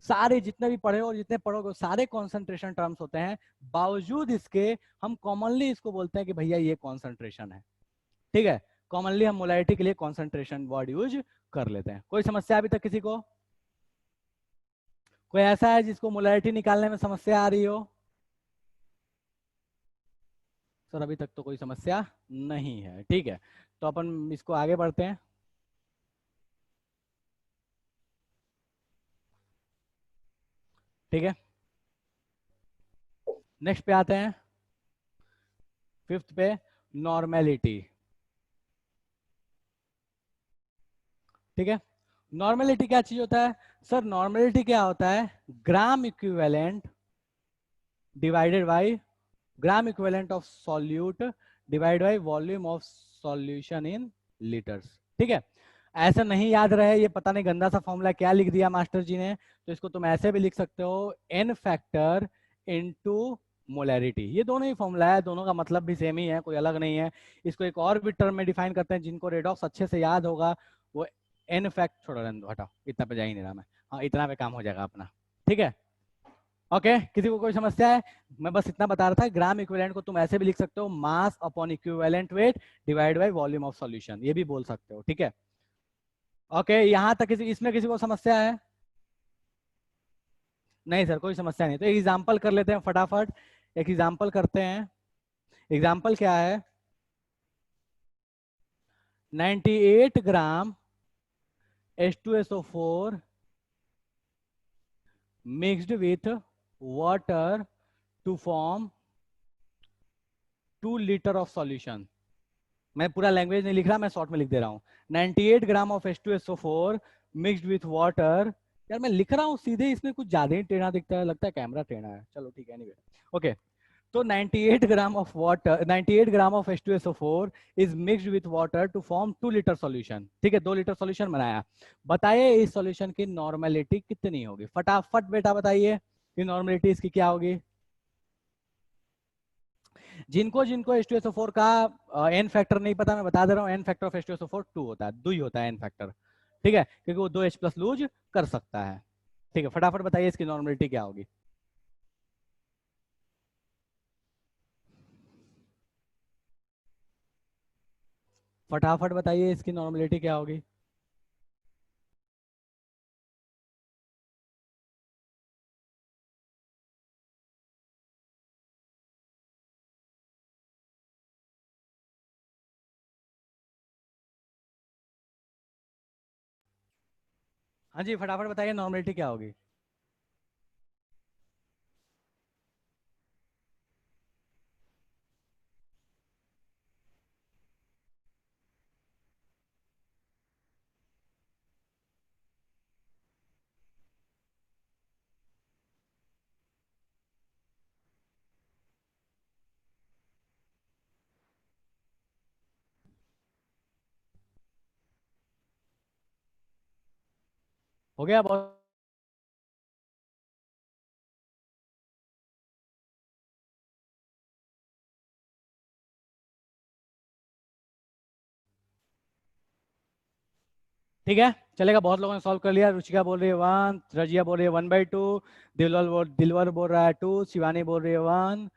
सारे जितने भी पढ़े और जितने पढ़ोगे सारे कॉन्सेंट्रेशन टर्म्स होते हैं, बावजूद इसके हम कॉमनली इसको बोलते हैं कि भैया ये कॉन्सेंट्रेशन है, ठीक है। कॉमनली हम मोलैरिटी के लिए कॉन्सेंट्रेशन वर्ड यूज कर लेते हैं। कोई समस्या अभी तक किसी को? कोई ऐसा है जिसको मोलैरिटी निकालने में समस्या आ रही हो? सर अभी तक तो कोई समस्या नहीं है, ठीक है। तो अपन इसको आगे बढ़ते हैं, ठीक है। नेक्स्ट पे आते हैं, फिफ्थ पे, नॉर्मेलिटी, ठीक है। नॉर्मेलिटी क्या चीज होता है? सर नॉर्मेलिटी क्या होता है? Gram equivalent divided by gram equivalent of solute divide by volume of solution in litres, ठीक है। ऐसा नहीं याद रहे, ये पता नहीं गंदा सा फॉर्मूला क्या लिख दिया मास्टर जी ने, तो इसको तुम ऐसे भी लिख सकते हो, एन फैक्टर इनटू मोलैरिटी। ये दोनों ही फॉर्मूला है, दोनों का मतलब भी सेम ही है, कोई अलग नहीं है। इसको एक और भी टर्म में डिफाइन करते हैं, जिनको रेडॉक्स अच्छे से याद होगा वो एन फैक्ट, छोड़ो रहने दो, हटाओ, इतना पे जा ही नहीं रहा मैं। हाँ, इतना पे काम हो जाएगा अपना, ठीक है। ओके, किसी को कोई समस्या है? मैं बस इतना बता रहा था, ग्राम इक्विवेलेंट को तुम ऐसे भी लिख सकते हो, mass upon equivalent weight divide by volume of solution, ये भी बोल सकते हो, ठीक है। ओके, यहां तक इसमें किसी को समस्या है? नहीं सर, कोई समस्या नहीं। तो एक एग्जांपल कर लेते हैं फटाफट, एक एग्जांपल करते हैं। एग्जांपल क्या है? 98 ग्राम H2SO4 mixed with water to form 2 litre of solution. मैं पूरा लैंग्वेज नहीं लिख रहा, मैं शॉर्ट में लिख दे रहा हूँ। 98 gram of H2SO4 mixed with water. यार मैं लिख रहा हूँ सीधे, इसमें कुछ ज्यादा ही टेढ़ा दिखता है, लगता है कैमरा टेढ़ा है, चलो ठीक है, एनीवे ओके। तो 98 gram of water, 98 gram of H2SO4 is mixed with water to form 2 litre solution, ठीक है। 2 लीटर सॉल्यूशन बनाया। बताइए इस सॉल्यूशन की नॉर्मेलिटी कितनी होगी? फटाफट बेटा बताइए कि नॉर्मेलिटी इसकी क्या होगी। जिनको जिनको H2SO4 का एन फैक्टर नहीं पता, मैं बता दे रहा हूँ, एन फैक्टर ऑफ H2SO4 2 होता है, 2 ही होता है एन फैक्टर, ठीक है, क्योंकि वो 2H प्लस लूज कर सकता है, ठीक है। फटाफट बताइए इसकी नॉर्मेलिटी क्या होगी। फटाफट बताइए इसकी नॉर्मलिटी क्या होगी। हाँ जी फटाफट बताइए नॉर्मलिटी क्या होगी। हो गया बहुत। ठीक है चलेगा, बहुत लोगों ने सॉल्व कर लिया। रुचिका बोल रही है 1, रजिया बोल रही है 1/2, दिलवर बोल रहा है 2, शिवानी बोल रही है 1।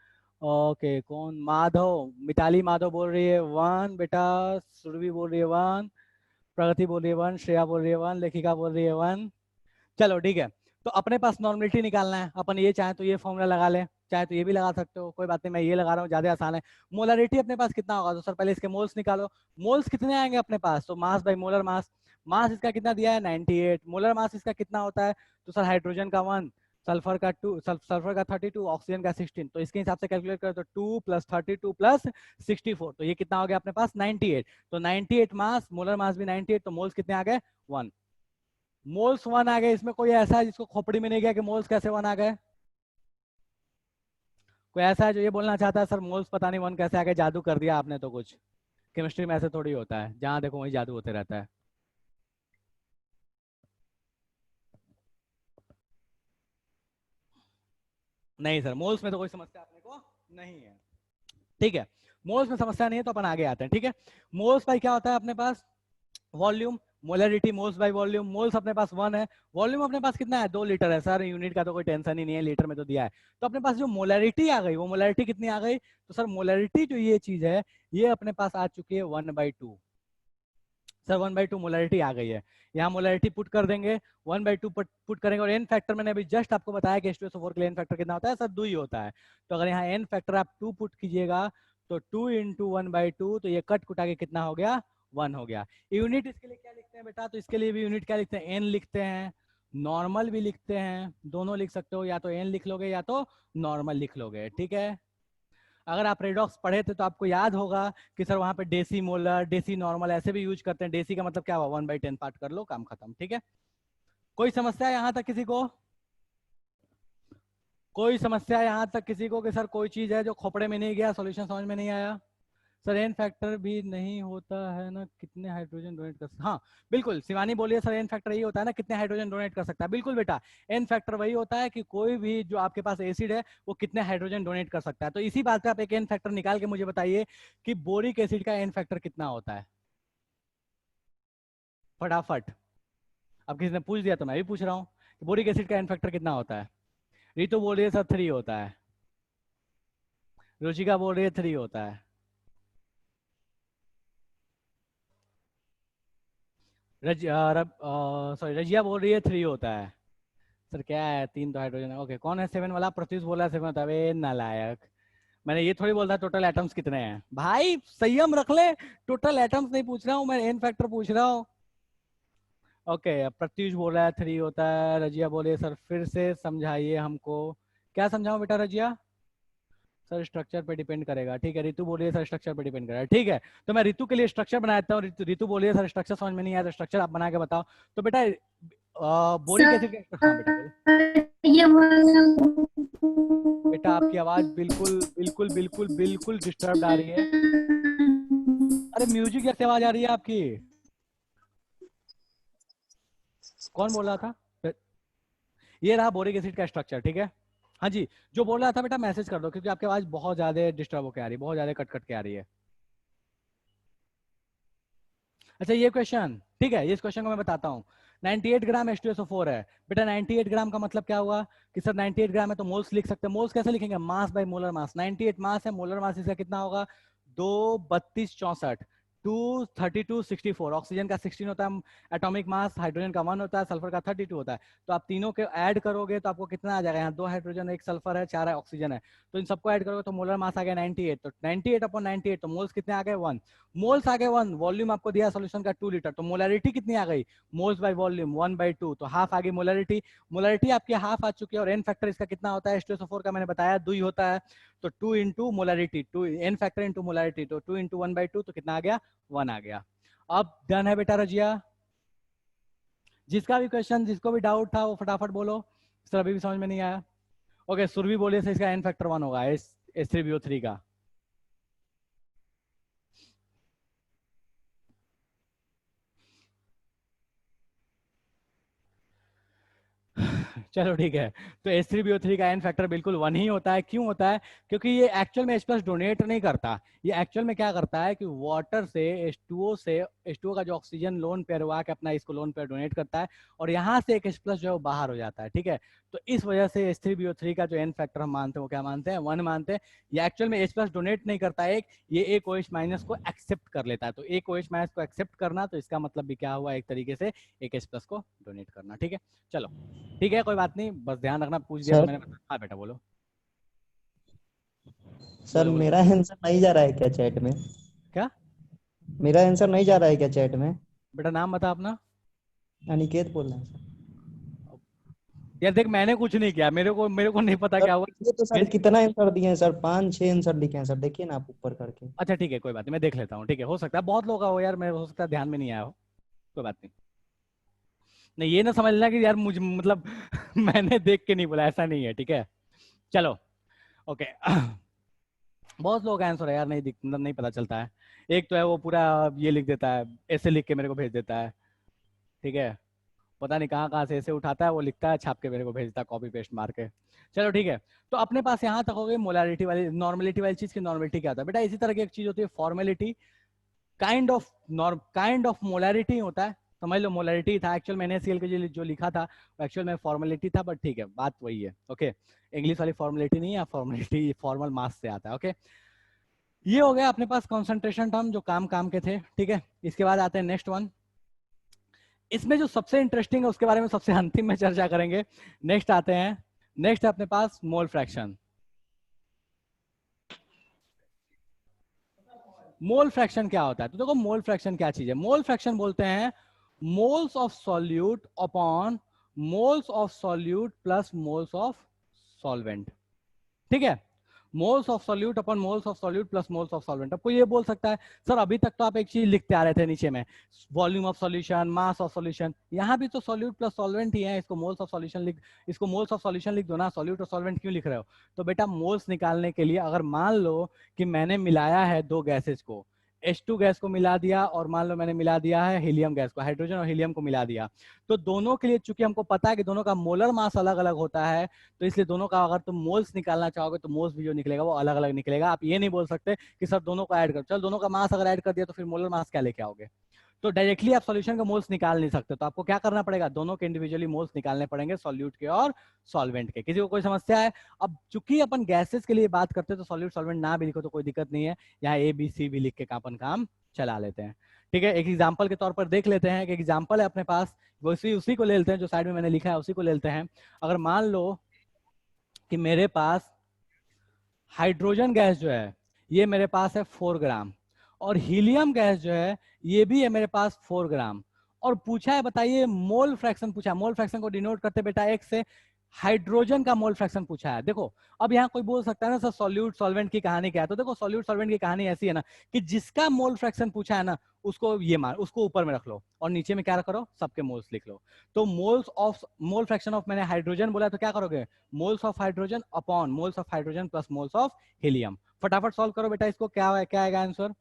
ओके कौन, माधव, मिताली माधव बोल रही है 1 बेटा, सुरभि बोल रही है 1, प्रगति बोल रही है 1, श्रेया बोल रही है 1, लेखिका बोल रही है 1। चलो ठीक है, तो अपने पास नॉर्मलिटी निकालना है अपन। ये चाहे तो ये फॉर्मूला लगा ले, चाहे तो ये भी लगा सकते हो, कोई बात नहीं, मैं ये लगा रहा हूँ, ज्यादा आसान है। मोलरिटी अपने पास कितना होगा, तो सर पहले इसके मोल्स निकालो। मोल्स कितने आएंगे अपने पास, तो मास बाई मोलर मास। मास इसका कितना दिया है 98, मोलर मास इसका कितना होता है, तो सर हाइड्रोजन का 1, सल्फर का 2, सल्फर का 32, ऑक्सीजन का 16, तो इसके हिसाब से कैलकुलेट करो तो 2 + 32 + 64, तो ये कितना हो गया अपने पास 98। तो 98 मास, मोलर मास भी 98, तो मोल्स कितने आ गए 1। मोल्स 1 आ गए। इसमें कोई ऐसा है जिसको खोपड़ी में नहीं गया कि मोल्स कैसे 1 आ गए? कोई ऐसा है जो ये बोलना चाहता है सर मोल्स पता नहीं 1 कैसे आ गए, जादू कर दिया आपने तो कुछ। केमिस्ट्री में ऐसे थोड़ी होता है, जहां देखो वही जादू होते रहता है। नहीं सर, मोल्स में तो कोई समस्या अपने को नहीं है। ठीक है, मोल्स में समस्या नहीं है तो अपन आगे आते हैं। ठीक है, मोल्स भाई क्या होता है अपने पास, volume, molarity moles by volume. Moles अपने पास 1 है, वॉल्यूम अपने पास कितना है 2 लीटर है। सर यूनिट का तो कोई टेंशन ही नहीं है, लीटर में तो दिया है। तो अपने पास जो मोलरिटी आ गई, वो मोलरिटी कितनी आ गई, तो सर मोलरिटी जो ये चीज है ये अपने पास आ चुकी है 1/2। सर 1/2 मोलरिटी आ गई है। यहाँ मोलरिटी पुट कर देंगे, 1/2 पुट करेंगे, और एन फैक्टर मैंने अभी जस्ट आपको बताया कि H2SO4 के लिए एन फैक्टर कितना होता है सर 2 ही होता है। तो अगर यहाँ एन फैक्टर आप 2 पुट कीजिएगा तो 2 × 1/2, तो ये कट कुटा के कितना हो गया 1 हो गया। यूनिट इसके लिए क्या लिखते हैं बेटा, तो इसके लिए भी यूनिट क्या लिखते हैं, एन लिखते हैं, नॉर्मल भी लिखते हैं, दोनों लिख सकते हो, या तो एन लिख लोगे या तो नॉर्मल लिख लोगे। ठीक है, अगर आप रेडॉक्स पढ़े थे तो आपको याद होगा कि सर वहां पे डेसी मोलर, डेसी नॉर्मल ऐसे भी यूज करते हैं। डेसी का मतलब क्या हुआ 1/10 पार्ट कर लो, काम खत्म। ठीक है, कोई समस्या यहाँ तक किसी को, कोई समस्या यहाँ तक किसी को कि सर कोई चीज है जो खोपड़े में नहीं गया, सॉल्यूशन समझ में नहीं आया? सर एन फैक्टर भी नहीं होता है ना, कितने हाइड्रोजन डोनेट कर सकता, हाँ बिल्कुल शिवानी बोलिए सर एन फैक्टर यही होता है ना, कितने हाइड्रोजन डोनेट कर सकता है। बिल्कुल बेटा, एन फैक्टर वही होता है कि कोई भी जो आपके पास एसिड है वो कितने हाइड्रोजन डोनेट कर सकता है। तो इसी बात पे आप एक एन फैक्टर निकाल के मुझे बताइए कि बोरिक एसिड का एन फैक्टर कितना होता है, फटाफट। अब किसी ने पूछ दिया तो मैं भी पूछ रहा हूँ कि बोरिक एसिड का एन फैक्टर कितना होता है। रितु बोल रही है सर 3 होता है, रुचिका बोल रही है 3 होता है, सॉरी रजिया बोल रही है 3 होता है। सर क्या है, 3 तो हाइड्रोजन है। ओके कौन है 7 वाला, प्रत्युष बोला है 7 होता है, बे नालायक। मैंने ये थोड़ी बोलता टोटल एटम्स कितने हैं, भाई संयम रख ले, टोटल एटम्स नहीं पूछ रहा हूँ मैं, एन फैक्टर पूछ रहा हूँ। ओके प्रत्युष बोल रहा है 3 होता है, रजिया बोले सर फिर से समझाइए हमको। क्या समझाऊं बेटा रजिया? सर स्ट्रक्चर पे डिपेंड करेगा। ठीक है, ऋतु बोलिए सर स्ट्रक्चर पे डिपेंड करेगा। ठीक है, तो मैं ऋतु के लिए स्ट्रक्चर बनाता हूँ। ऋतु बोलिए सर स्ट्रक्चर समझ में नहीं आया तो स्ट्रक्चर आप बना के बताओ। तो बेटा बोरिक एसिड का, हाँ बेटा बोलो। सर ये वाला बेटा आपकी आवाज बिल्कुल बिल्कुल बिल्कुल बिल्कुल डिस्टर्ब आ रही है। अरे म्यूजिक जैसे आवाज आ रही है आपकी, कौन बोल रहा था? ये रहा बोरिक एसिड का स्ट्रक्चर। ठीक है, हाँ जी, जो बोल रहा था बेटा मैसेज कर दो, क्योंकि आपकी आवाज बहुत ज्यादा डिस्टर्ब होकर आ रही है, बहुत ज्यादा कट कट के आ रही है। अच्छा ये क्वेश्चन, ठीक है, इस क्वेश्चन को मैं बताता हूँ। 98 ग्राम H2SO4 है बेटा, 98 ग्राम का मतलब क्या हुआ कि सर 98 ग्राम है तो मोल्स लिख सकते हैं। मोल्स कैसे लिखेंगे, मास बाय मोलर मास। 98 मास है, मोलर मास इसका कितना होगा 2 32 64, 232 64, ऑक्सीजन का 16 होता है एटॉमिक मास, हाइड्रोजन का 1 होता है, सल्फर का 32 होता है। तो आप तीनों के ऐड करोगे तो आपको कितना आ जाएगा, यहाँ 2 हाइड्रोजन 1 सल्फर है 4 ऑक्सीजन है, तो इन सबको ऐड करोगे तो मोलर मास आ गया 98। तो 98 अपॉन 98 तो मोल्स कितने आ गए 1, मोल्स आ गए 1, वॉल्यूम आपको दिया सोल्यूशन का 2 लीटर, तो मोलरिटी कितनी आ गई, मोल्स बाय वॉल्यूम 1/2, तो हाफ आ गई मोलरिटी। मोलरिटी आपकी हाफ आ चुकी है और एन फैक्टर इसका कितना होता है, H2SO4 का मैंने बताया 2 ही होता है, तो 2 into molarity, 2 N factor into molarity, तो 2 इंटू 1/2 तो कितना आ गया 1 आ गया। अब डन है बेटा रजिया, जिसका भी क्वेश्चन जिसको भी डाउट था वो फटाफट बोलो, सर अभी भी समझ में नहीं आया। ओके सुरभि बोलिए से इसका एन फैक्टर 1 होगा H3BO3 का। चलो ठीक है, तो H3BO3 का एन फैक्टर बिल्कुल 1 ही होता है। क्यों होता है, क्योंकि ये एक्चुअल में H+ डोनेट नहीं करता, ये एक्चुअल में क्या करता है कि वाटर से H2O से H2O का जो ऑक्सीजन लोन पेयर हुआ के अपना इसको लोन पेयर डोनेट करता है और यहाँ से एक H+ जो है वो बाहर हो जाता है, ठीक है। तो इस वजह से H3BO3 का जो एन फैक्टर हम मानते हैं वो क्या मानते हैं 1 मानते हैं। ये एक्चुअल में H+ डोनेट नहीं करता है, ये एक OH- को एक्सेप्ट कर लेता है, तो एक OH- को एक्सेप्ट करना, तो इसका मतलब भी क्या हुआ एक तरीके से एक H+ को डोनेट करना, ठीक है। चलो ठीक है कोई बात नहीं, बस ध्यान रखना, पूछ दिया तो सर मैंने बता। हाँ बेटा बोलो सर बोलो बोलो। मेरा आंसर नहीं जा रहा है क्या चैट में? क्या मेरा आंसर नहीं जा रहा है क्या चैट में? बेटा नाम बता अपना। अनिकेत बोल रहा है सर। यार देख मैंने कुछ नहीं किया, मेरे को नहीं पता सर क्या हुआ। ये तो सर कितना आंसर दिए हैं सर, 5-6 आंसर लिखे हैं सर, देखिए ना आप ऊपर करके। अच्छा ठीक है कोई बात नहीं, मैं देख लेता हूँ, ठीक है, हो सकता है बहुत लोग का हो यार, मैं हो सकता है ध्यान में नहीं आया हो, कोई बात नहीं। नहीं ये ना समझ लेना कि यार मुझे मतलब मैंने देख के नहीं बोला, ऐसा नहीं है, ठीक है। चलो ओके बहुत लोग आंसर है यार, नहीं मतलब नहीं पता चलता है। एक तो है वो पूरा ये लिख देता है, ऐसे लिख के मेरे को भेज देता है, ठीक है, पता नहीं कहाँ कहाँ से ऐसे उठाता है वो लिखता है छाप के मेरे को भेजता है कॉपी पेस्ट मार के। चलो ठीक है, तो अपने पास यहाँ तक हो गई मोलारिटी वाली, नॉर्मेलिटी वाली चीज की नॉर्मेलिटी क्या होता है बेटा, इसी तरह की एक चीज होती है फॉर्मेलिटी, काइंड ऑफ मोलारिटी होता है, समझ लो मोलारिटी था एक्चुअल में NaCl के जो लिखा था वो एक्चुअल में फॉर्मेलिटी था, बट ठीक है बात वही है, ओके। इंग्लिश वाली फॉर्मेलिटी नहीं है, फॉर्मेलिटी फॉर्मल मास से आता है, ओके। ये हो गया अपने पास कॉन्सेंट्रेशन टर्म जो काम काम के थे, ठीक है। इसके बाद आते हैं नेक्स्ट वन, इसमें जो सबसे इंटरेस्टिंग है उसके बारे में सबसे अंतिम में चर्चा करेंगे। नेक्स्ट आते हैं, नेक्स्ट है अपने पास मोल फ्रैक्शन। मोल फ्रैक्शन क्या होता है, तो देखो मोल फ्रैक्शन क्या चीज है, मोल फ्रैक्शन बोलते हैं moles of solute upon moles of solute plus moles of solvent, ठीक है। Moles of solute upon moles of solute plus moles of solvent. अब कोई ये बोल सकता है सर अभी तक तो आप एक चीज लिखते आ रहे थे नीचे में, volume of solution, mass of solution, यहाँ भी तो सॉल्यूट प्लस सॉल्वेंट ही है, इसको मोल्स ऑफ सॉल्यूशन लिख, इसको मोल्स ऑफ सॉल्यूशन लिख दो ना, सॉल्यूट और सॉल्वेंट क्यों लिख रहे हो। तो बेटा मोल्स निकालने के लिए अगर मान लो कि मैंने मिलाया है दो गैसेज को, H2 गैस को मिला दिया और मान लो मैंने मिला दिया है हीलियम गैस को, हाइड्रोजन और हीलियम को मिला दिया, तो दोनों के लिए चूंकि हमको पता है कि दोनों का मोलर मास अलग अलग होता है, तो इसलिए दोनों का अगर तुम मोल्स निकालना चाहोगे तो मोल्स भी जो निकलेगा वो अलग अलग निकलेगा। आप ये नहीं बोल सकते कि सर दोनों को ऐड कर, चल दोनों का मास अगर ऐड कर दिया तो फिर मोलर मास क्या लेके आओगे, तो डायरेक्टली आप सॉल्यूशन का मोल्स निकाल नहीं सकते, तो आपको क्या करना पड़ेगा, दोनों के इंडिविजुअली मोल्स निकालने पड़ेंगे, सॉल्यूट के और सॉल्वेंट के। किसी को कोई समस्या है। अब चूंकि अपन गैसेस के लिए बात करते हैं तो सॉल्यूट सॉल्वेंट ना भी लिखो तो कोई दिक्कत नहीं है, यहाँ ABC भी लिख के अपन काम चला लेते हैं, ठीक है। एक एग्जाम्पल के तौर पर देख लेते हैं, एक एग्जाम्पल है अपने पास, उसी को ले लेते हैं जो साइड में मैंने लिखा है उसी को ले लेते हैं। अगर मान लो कि मेरे पास हाइड्रोजन गैस जो है ये मेरे पास है 4 ग्राम, और हीलियम गैस जो है ये भी है मेरे पास 4 ग्राम, और पूछा है बताइए मोल फ्रैक्शन पूछा है, मोल फ्रैक्शन को डिनोट करते बेटा x से, हाइड्रोजन का मोल फ्रैक्शन पूछा है। देखो अब यहाँ कोई बोल सकता है ना सर सॉल्यूट सॉल्वेंट की कहानी क्या है, तो देखो सॉल्यूट सॉल्वेंट की कहानी ऐसी है ना कि जिसका मोल फ्रैक्शन पूछा है ना उसको ये मार, उसको ऊपर में रख लो और नीचे में क्या करो सबके मोल्स लिख लो। तो मोल फ्रैक्शन ऑफ मैंने हाइड्रोजन बोला तो क्या करोगे, moles of hydrogen upon moles of hydrogen plus moles of helium. फटाफट सॉल्व करो बेटा इसको, क्या आएगा आंसर,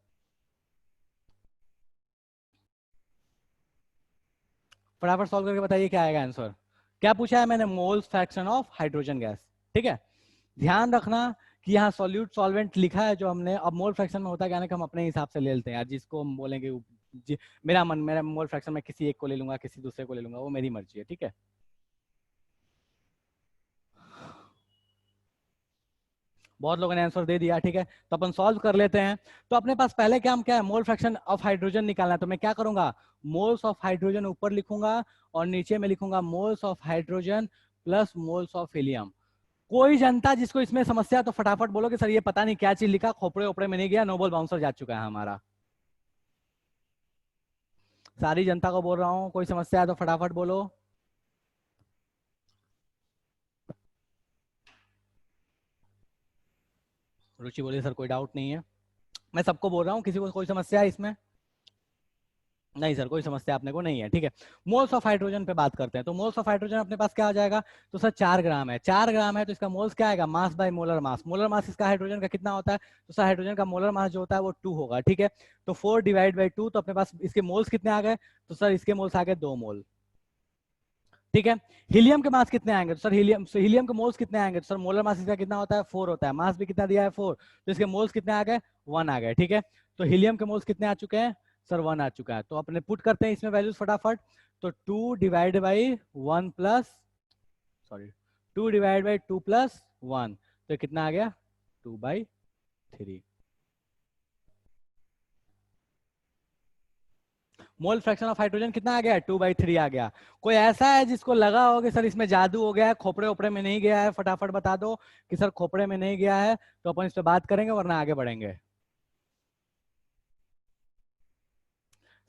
फटाफट सॉल्व करके बताइए क्या आएगा आंसर। क्या पूछा है मैंने, moles fraction of hydrogen gas, ठीक है। ध्यान रखना कि यहाँ सॉल्यूट सॉल्वेंट लिखा है जो हमने, अब मोल फ्रैक्शन में होता क्या है कि हम अपने हिसाब से ले लेते हैं यार, जिसको हम बोलेंगे मेरा मोल फ्रैक्शन में किसी एक को ले लूंगा किसी दूसरे को ले लूंगा, वो मेरी मर्जी है, ठीक है। बहुत लोगों ने आंसर दे दिया, ठीक है। तो अपन सॉल्व कर लेते हैं। तो अपने पास पहले क्या है, मोल फ्रैक्शन ऑफ हाइड्रोजन निकालना है। तो मैं क्या करूंगा, मोल्स ऑफ हाइड्रोजन ऊपर लिखूंगा और नीचे में लिखूंगा moles of hydrogen plus moles of helium. कोई जनता जिसको इसमें समस्या तो फटाफट बोलो कि सर ये पता नहीं क्या चीज लिखा, खोपड़े ओपड़े में नहीं गया, नोबल बाउंसर जा चुका है हमारा। सारी जनता को बोल रहा हूं, कोई समस्या है तो फटाफट बोलो। रुचि बोली सर कोई डाउट नहीं है। मैं सबको बोल रहा हूँ, किसी को कोई समस्या है इसमें? नहीं सर कोई समस्या अपने को नहीं है, ठीक है। मोल्स ऑफ हाइड्रोजन पे बात करते हैं। तो मोल्स ऑफ हाइड्रोजन अपने पास क्या आ जाएगा, तो सर 4 ग्राम है। 4 ग्राम है तो इसका मोल्स क्या आएगा, मास बाय मोलर मास। मोलर मास इसका हाइड्रोजन का कितना होता है, तो सर हाइड्रोजन का मोलर मास जो होता है वो 2 होगा, ठीक है। तो 4 डिवाइड बाई 2, तो अपने पास इसके मोल्स कितने आ गए, तो सर इसके मोल्स आ गए 2 मोल, ठीक है। हीलियम के मास कितने आएंगे, तो सर हीलियम के मोल्स कितने आएंगे, तो सर मोलर मास इसका कितना होता है 4 होता है, मास भी कितना दिया है 4, तो इसके मोल्स कितने आ गए 1 आ गए, ठीक है। तो हीलियम के मोल्स कितने आ चुके हैं, सर 1 आ चुका है। तो अपने पुट करते हैं इसमें वैल्यूज फटाफट। तो 2 divide by 1 plus, sorry 2 divide by 2 plus 1, तो कितना आ गया 2/3। मोल फ्रैक्शन ऑफ हाइड्रोजन कितना आ गया, 2/3 आ गया। कोई ऐसा है जिसको लगा हो कि सर इसमें जादू हो गया है, खोपड़े ओपड़े में नहीं गया है, फटाफट बता दो कि सर खोपड़े में नहीं गया है, तो अपन इस पे बात करेंगे वरना आगे बढ़ेंगे।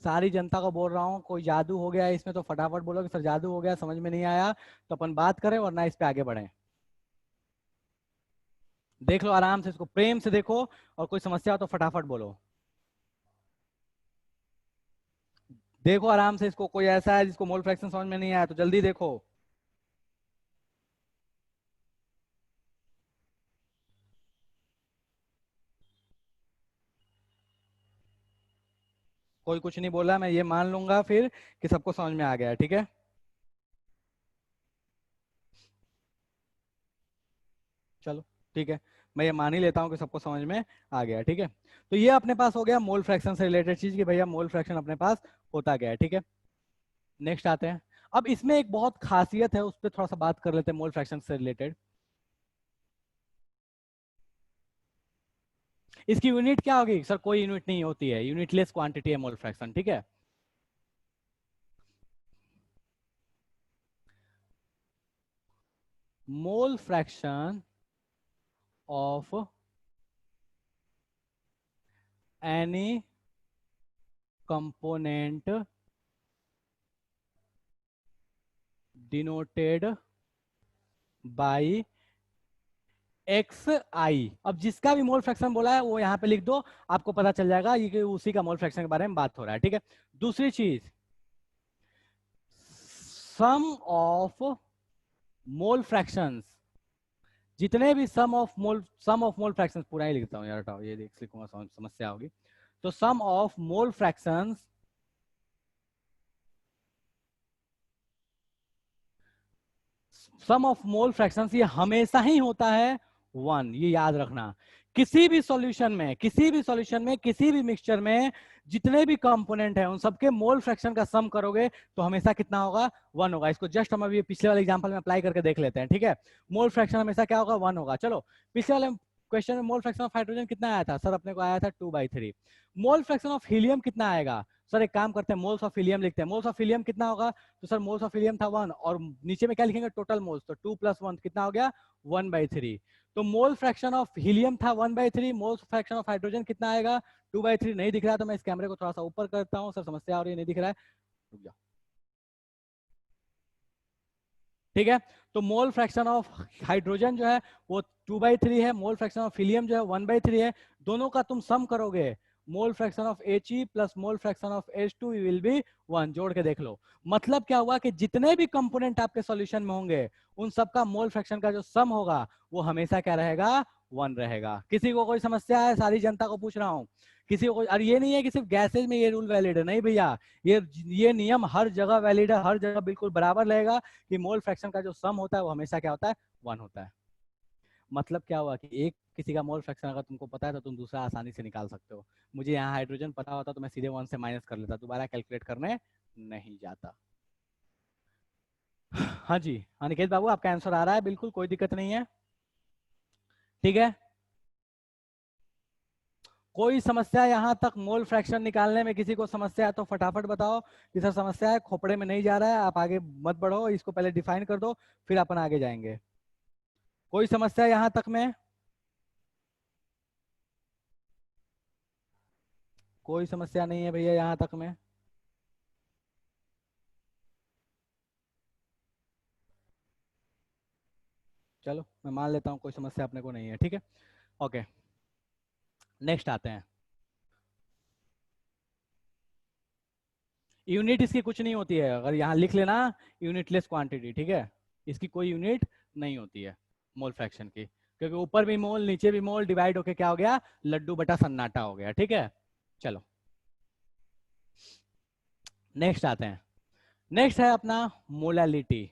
सारी जनता को बोल रहा हूँ, कोई जादू हो गया है इसमें तो फटाफट बोलो कि सर जादू हो गया, समझ में नहीं आया, तो अपन बात करें वरना इस पे आगे बढ़े। देख लो आराम से, इसको प्रेम से देखो, और कोई समस्या हो तो फटाफट बोलो। देखो आराम से इसको, कोई ऐसा है जिसको मोल फ्रैक्शन समझ में नहीं आया तो जल्दी देखो। कोई कुछ नहीं बोला, मैं ये मान लूंगा फिर कि सबको समझ में आ गया है, ठीक है। चलो ठीक है, मैं ये मान ही लेता हूँ कि सबको समझ में आ गया, ठीक है। तो ये अपने पास हो गया मोल फ्रैक्शन से रिलेटेड चीज कि भैया मोल फ्रैक्शन अपने पास होता गया है, ठीक है। नेक्स्ट आते हैं। अब इसमें एक बहुत खासियत है, उस पर थोड़ा सा बात कर लेते हैं मोल फ्रैक्शन से रिलेटेड। इसकी यूनिट क्या होगी, सर कोई यूनिट नहीं होती है, यूनिटलेस क्वांटिटी है मोल फ्रैक्शन, ठीक है। Mole fraction of any component denoted by XI। अब जिसका भी मोल फ्रैक्शन बोला है वो यहाँ पे लिख दो, आपको पता चल जाएगा ये कि उसी का मोल फ्रैक्शन के बारे में बात हो रहा है, ठीक है। दूसरी चीज, सम ऑफ मोल फ्रैक्शंस, जितने भी सम ऑफ मोल फ्रैक्शंस, पूरा ही लिखता हूँ यार, हटाओ ये देख लिखूंगा समस्या होगी। तो सम ऑफ मोल फ्रैक्शंस ये हमेशा ही होता है 1, ये याद रखना। किसी भी सॉल्यूशन में किसी भी मिक्सचर में जितने भी कंपोनेंट हैं उन सबके मोल फ्रैक्शन का सम करोगे तो हमेशा कितना होगा, 1 होगा। इसको जस्ट हम अभी पिछले वाले एग्जांपल में अप्लाई करके देख लेते हैं, ठीक है। मोल फ्रैक्शन हमेशा क्या होगा, 1 होगा। चलो पिछले वाले क्वेश्चन में मोल फ्रैक्शन ऑफ हाइड्रोजन कितना आया था, सर अपने को आया था 2/3। मोल फ्रैक्शन ऑफ हीलियम कितना आएगा, सर एक काम करते हैं मोल्स ऑफ हीलियम लिखते हैं। मोल्स ऑफ हीलियम कितना होगा, तो सर मोल्स ऑफ हीलियम था 1, और नीचे में क्या लिखेंगे, टोटल मोल्स, तो 2 + 1 कितना हो गया 1/3। तो मोल फ्रैक्शन ऑफ हीलियम था 1/3, मोल फ्रैक्शन ऑफ हाइड्रोजन कितना आएगा 2/3। नहीं दिख रहा है तो मैं इस कैमरे को थोड़ा सा ऊपर करता हूँ, सर समस्या हो रही है, नहीं दिख रहा है, रुक जाओ, ठीक है। तो मोल फ्रैक्शन ऑफ हाइड्रोजन जो है वो 2/3 है, मोल फ्रैक्शन ऑफ हीलियम जो है 1/3 है। दोनों का तुम सम करोगे, mole fraction of He plus mole fraction of H2 will be 1, जोड़ के देख लो। मतलब क्या हुआ कि जितने भी कंपोनेंट आपके सॉल्यूशन में होंगे उन सबका मोल फ्रैक्शन का जो सम होगा वो हमेशा क्या रहेगा, 1 रहेगा। किसी को कोई समस्या है, सारी जनता को पूछ रहा हूँ, किसी को? और ये नहीं है कि सिर्फ गैसेज में ये रूल वैलिड है, नहीं भैया, ये नियम हर जगह वैलिड है, हर जगह बिल्कुल बराबर रहेगा कि मोल फ्रैक्शन का जो सम होता है वो हमेशा क्या होता है, 1 होता है। मतलब क्या हुआ कि एक किसी का मोल फ्रैक्शन अगर तुमको पता है तो तुम दूसरा आसानी से निकाल सकते हो। मुझे यहाँ हाइड्रोजन पता होता तो मैं सीधे 1 से माइनस कर लेता, दोबारा कैलकुलेट करने नहीं जाता। हाँ जी, अनिकेत बाबू आपका आंसर आ रहा है, बिल्कुल कोई दिक्कत नहीं है, ठीक है। कोई समस्या यहाँ तक? मोल फ्रैक्शन निकालने में किसी को समस्या है तो फटाफट बताओ कि सर समस्या है, खोपड़े में नहीं जा रहा है, आप आगे मत बढ़ो, इसको पहले डिफाइन कर दो, फिर अपन आगे जाएंगे। कोई समस्या यहाँ तक में? कोई समस्या नहीं है भैया यहाँ तक में? चलो मैं मान लेता हूँ कोई समस्या अपने को नहीं है, ठीक है। ओके, नेक्स्ट आते हैं। यूनिट इसकी कुछ नहीं होती है, अगर यहाँ लिख लेना यूनिटलेस क्वांटिटी, ठीक है। इसकी कोई यूनिट नहीं होती है मोल फ्रैक्शन की, क्योंकि ऊपर भी मोल नीचे भी मोल, डिवाइड होके क्या हो गया, लड्डू बटा सन्नाटा हो गया, ठीक है। चलो नेक्स्ट आते हैं। नेक्स्ट है अपना मोलालिटी।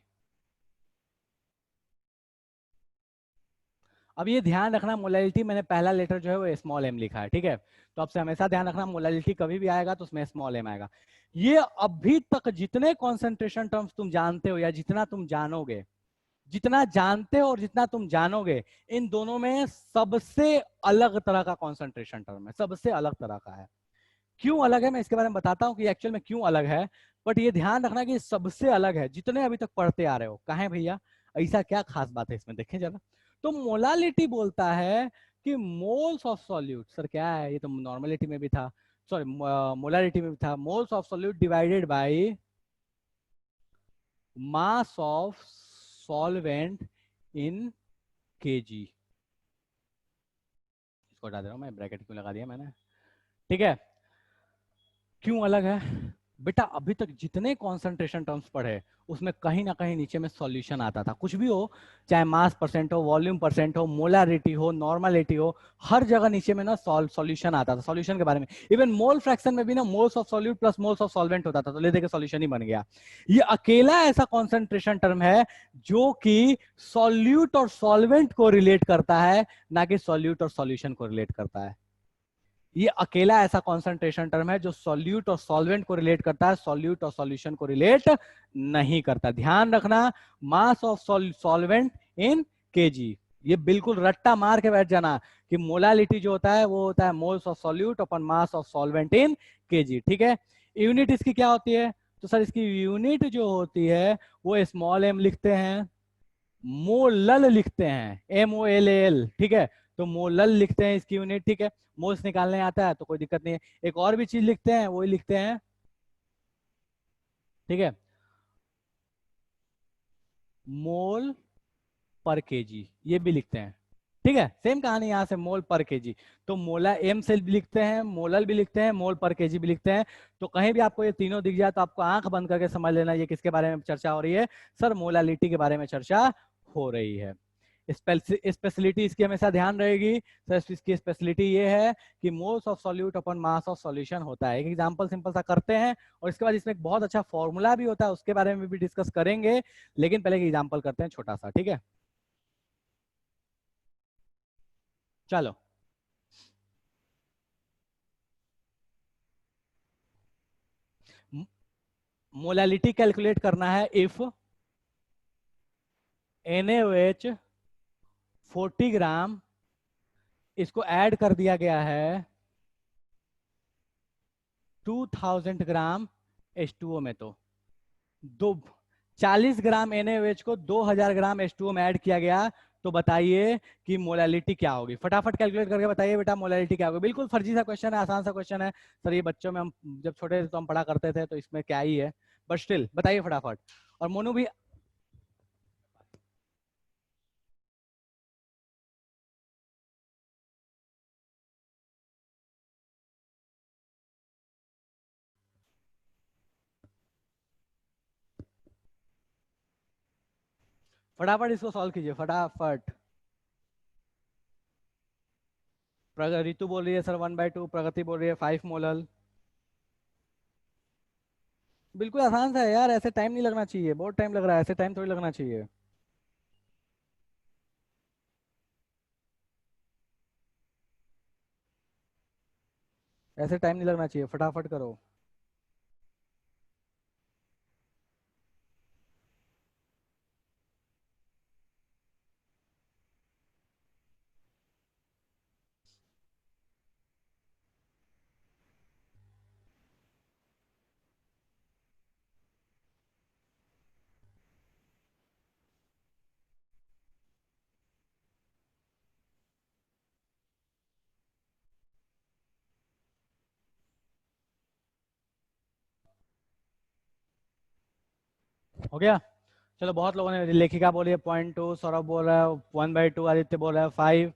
अब ये ध्यान रखना, मोलालिटी मैंने पहला लेटर जो है वो स्मॉल एम लिखा है, ठीक है। तो आपसे हमेशा ध्यान रखना, मोलालिटी कभी भी आएगा तो उसमें स्मॉल एम आएगा। ये अभी तक जितने कॉन्सेंट्रेशन टर्म्स तुम जानते हो या जितना तुम जानोगे, जितना जानते हो और जितना तुम जानोगे, इन दोनों में सबसे अलग तरह का कॉन्सेंट्रेशन टर्म है, सबसे अलग तरह का है। क्यों अलग है मैं इसके बारे में बताता हूं कि एक्चुअल में क्यों अलग है। बट ये ध्यान रखना कि सबसे अलग है जितने अभी तक पढ़ते आ रहे हो। कहें भैया ऐसा क्या खास बात है इसमें, देखें जरा। तो मोलालिटी बोलता है कि मोल्स ऑफ सॉल्यूट, सर क्या है ये, तो नॉर्मलिटी में भी था, सॉरी मोलालिटी में भी था, moles of solute divided by mass of solvent in KG. इसको हटा दे रहा हूं मैं, ब्रैकेट क्यों लगा दिया मैंने, ठीक है। क्यों अलग है बेटा, अभी तक जितने कॉन्सेंट्रेशन टर्म्स पढ़े उसमें कहीं ना कहीं नीचे में सॉल्यूशन आता था, कुछ भी हो, चाहे मास परसेंट हो, वॉल्यूम परसेंट हो, मोलारिटी हो, नॉर्मलिटी हो, हर जगह नीचे में ना सॉल्यूशन आता था। सॉल्यूशन के बारे में इवन मोल फ्रैक्शन में भी ना moles of solute plus moles of solvent होता था, तो ले दे के सॉल्यूशन ही बन गया। ये अकेला ऐसा कॉन्सेंट्रेशन टर्म है जो कि सॉल्यूट और सॉल्वेंट को रिलेट करता है, ना कि सॉल्यूट और सॉल्यूशन को रिलेट करता है। ये अकेला ऐसा कॉन्सेंट्रेशन टर्म है जो सॉल्यूट और सॉल्वेंट को रिलेट करता है, सॉल्यूट और सॉल्यूशन को रिलेट नहीं करता। ध्यान रखना, mass of solvent in KG, ये बिल्कुल रट्टा मार के बैठ जाना कि मोलालिटी जो होता है वो होता है moles of solute upon mass of solvent in KG, ठीक है। यूनिट इसकी क्या होती है, तो सर इसकी यूनिट जो होती है वो स्मॉल एम लिखते हैं, मोलल लिखते हैं, MOLL, ठीक है। तो मोलल लिखते हैं इसकी यूनिट, ठीक है। मोल्स निकालने आता है तो कोई दिक्कत नहीं है। एक और भी चीज लिखते हैं, वही लिखते हैं, ठीक है, मोल पर केजी, ये भी लिखते हैं, ठीक है। सेम कहानी यहां से, मोल पर केजी। तो मोला एम से भी लिखते हैं, मोलल भी लिखते हैं, मोल पर केजी भी लिखते हैं। तो कहीं भी आपको ये तीनों दिख जाए तो आपको आंख बंद करके समझ लेना ये किसके बारे में चर्चा हो रही है, सर मोलालिटी के बारे में चर्चा हो रही है। स्पेशलिटी इसकी हमेशा ध्यान रहेगी, सर इसकी स्पेशलिटी ये है कि moles of solute upon mass of solution होता है। एक एग्जांपल सिंपल सा करते हैं और इसके बाद इसमें एक बहुत अच्छा फॉर्मूला भी होता है, उसके बारे में भी डिस्कस करेंगे, लेकिन पहले एक एग्जांपल करते हैं छोटा सा, ठीक है। चलो मोलालिटी कैलकुलेट करना है। इफ NaOH 40 ग्राम, इसको ऐड कर दिया गया है 2000 ग्राम H2O में, तो दो 40 ग्राम NaOH को 2000 ग्राम H2O में ऐड किया गया, तो बताइए कि मोलालिटी क्या होगी। फटाफट कैलकुलेट करके बताइए बेटा मोलालिटी क्या होगी। बिल्कुल फर्जी सा क्वेश्चन है, आसान सा क्वेश्चन है सर, ये बच्चों में हम जब छोटे थे तो हम पढ़ा करते थे, तो इसमें क्या ही है, बट स्टिल बताइए फटाफट। और मोनू भी फटाफट इसको सॉल्व कीजिए फटाफट। रितु बोल रही है सर 1/2, प्रगति बोल रही है 5 मोलल। बिल्कुल आसान सा है यार, ऐसे टाइम नहीं लगना चाहिए, बहुत टाइम लग रहा है, ऐसे टाइम थोड़ी लगना चाहिए। ऐसे टाइम नहीं लगना चाहिए, फटाफट करो। हो गया। चलो बहुत लोगों ने, लेखिका बोली है 0.2, सौरभ बोल रहा है 1/2, आदित्य बोल रहा है 5।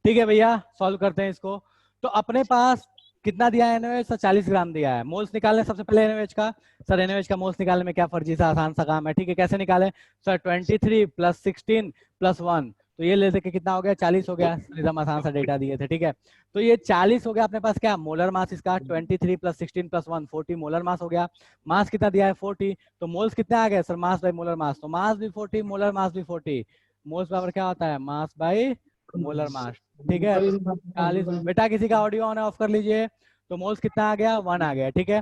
ठीक है भैया, सॉल्व करते हैं इसको। तो अपने पास कितना दिया है NaOH? सर 40 ग्राम दिया है। मोल्स निकालने सबसे पहले NaOH का। सर NaOH का मोल्स निकालने में क्या फर्जी सा आसान सा काम है? ठीक है, कैसे निकाले? सर 23 + 16 + 1, तो ये ले के कितना हो गया? 40 हो गया। एकदम आसान सा डेटा दिए थे। ठीक है, तो ये 40 हो गया अपने पास। क्या मोलर मास इसका? 23 + 16 + 1, 40 मोलर मास हो गया। मास कितना दिया है? 40। तो मोल्स कितने आ गए? Sir mass by molar mass, तो मास भी 40, मोलर मास भी 40। मोल्स बराबर क्या होता है? Mass by molar mass. ठीक है, 40। बेटा किसी का ऑडियो ऑन है, ऑफ कर लीजिए। तो मोल्स कितना आ गया? 1 आ गया। ठीक है,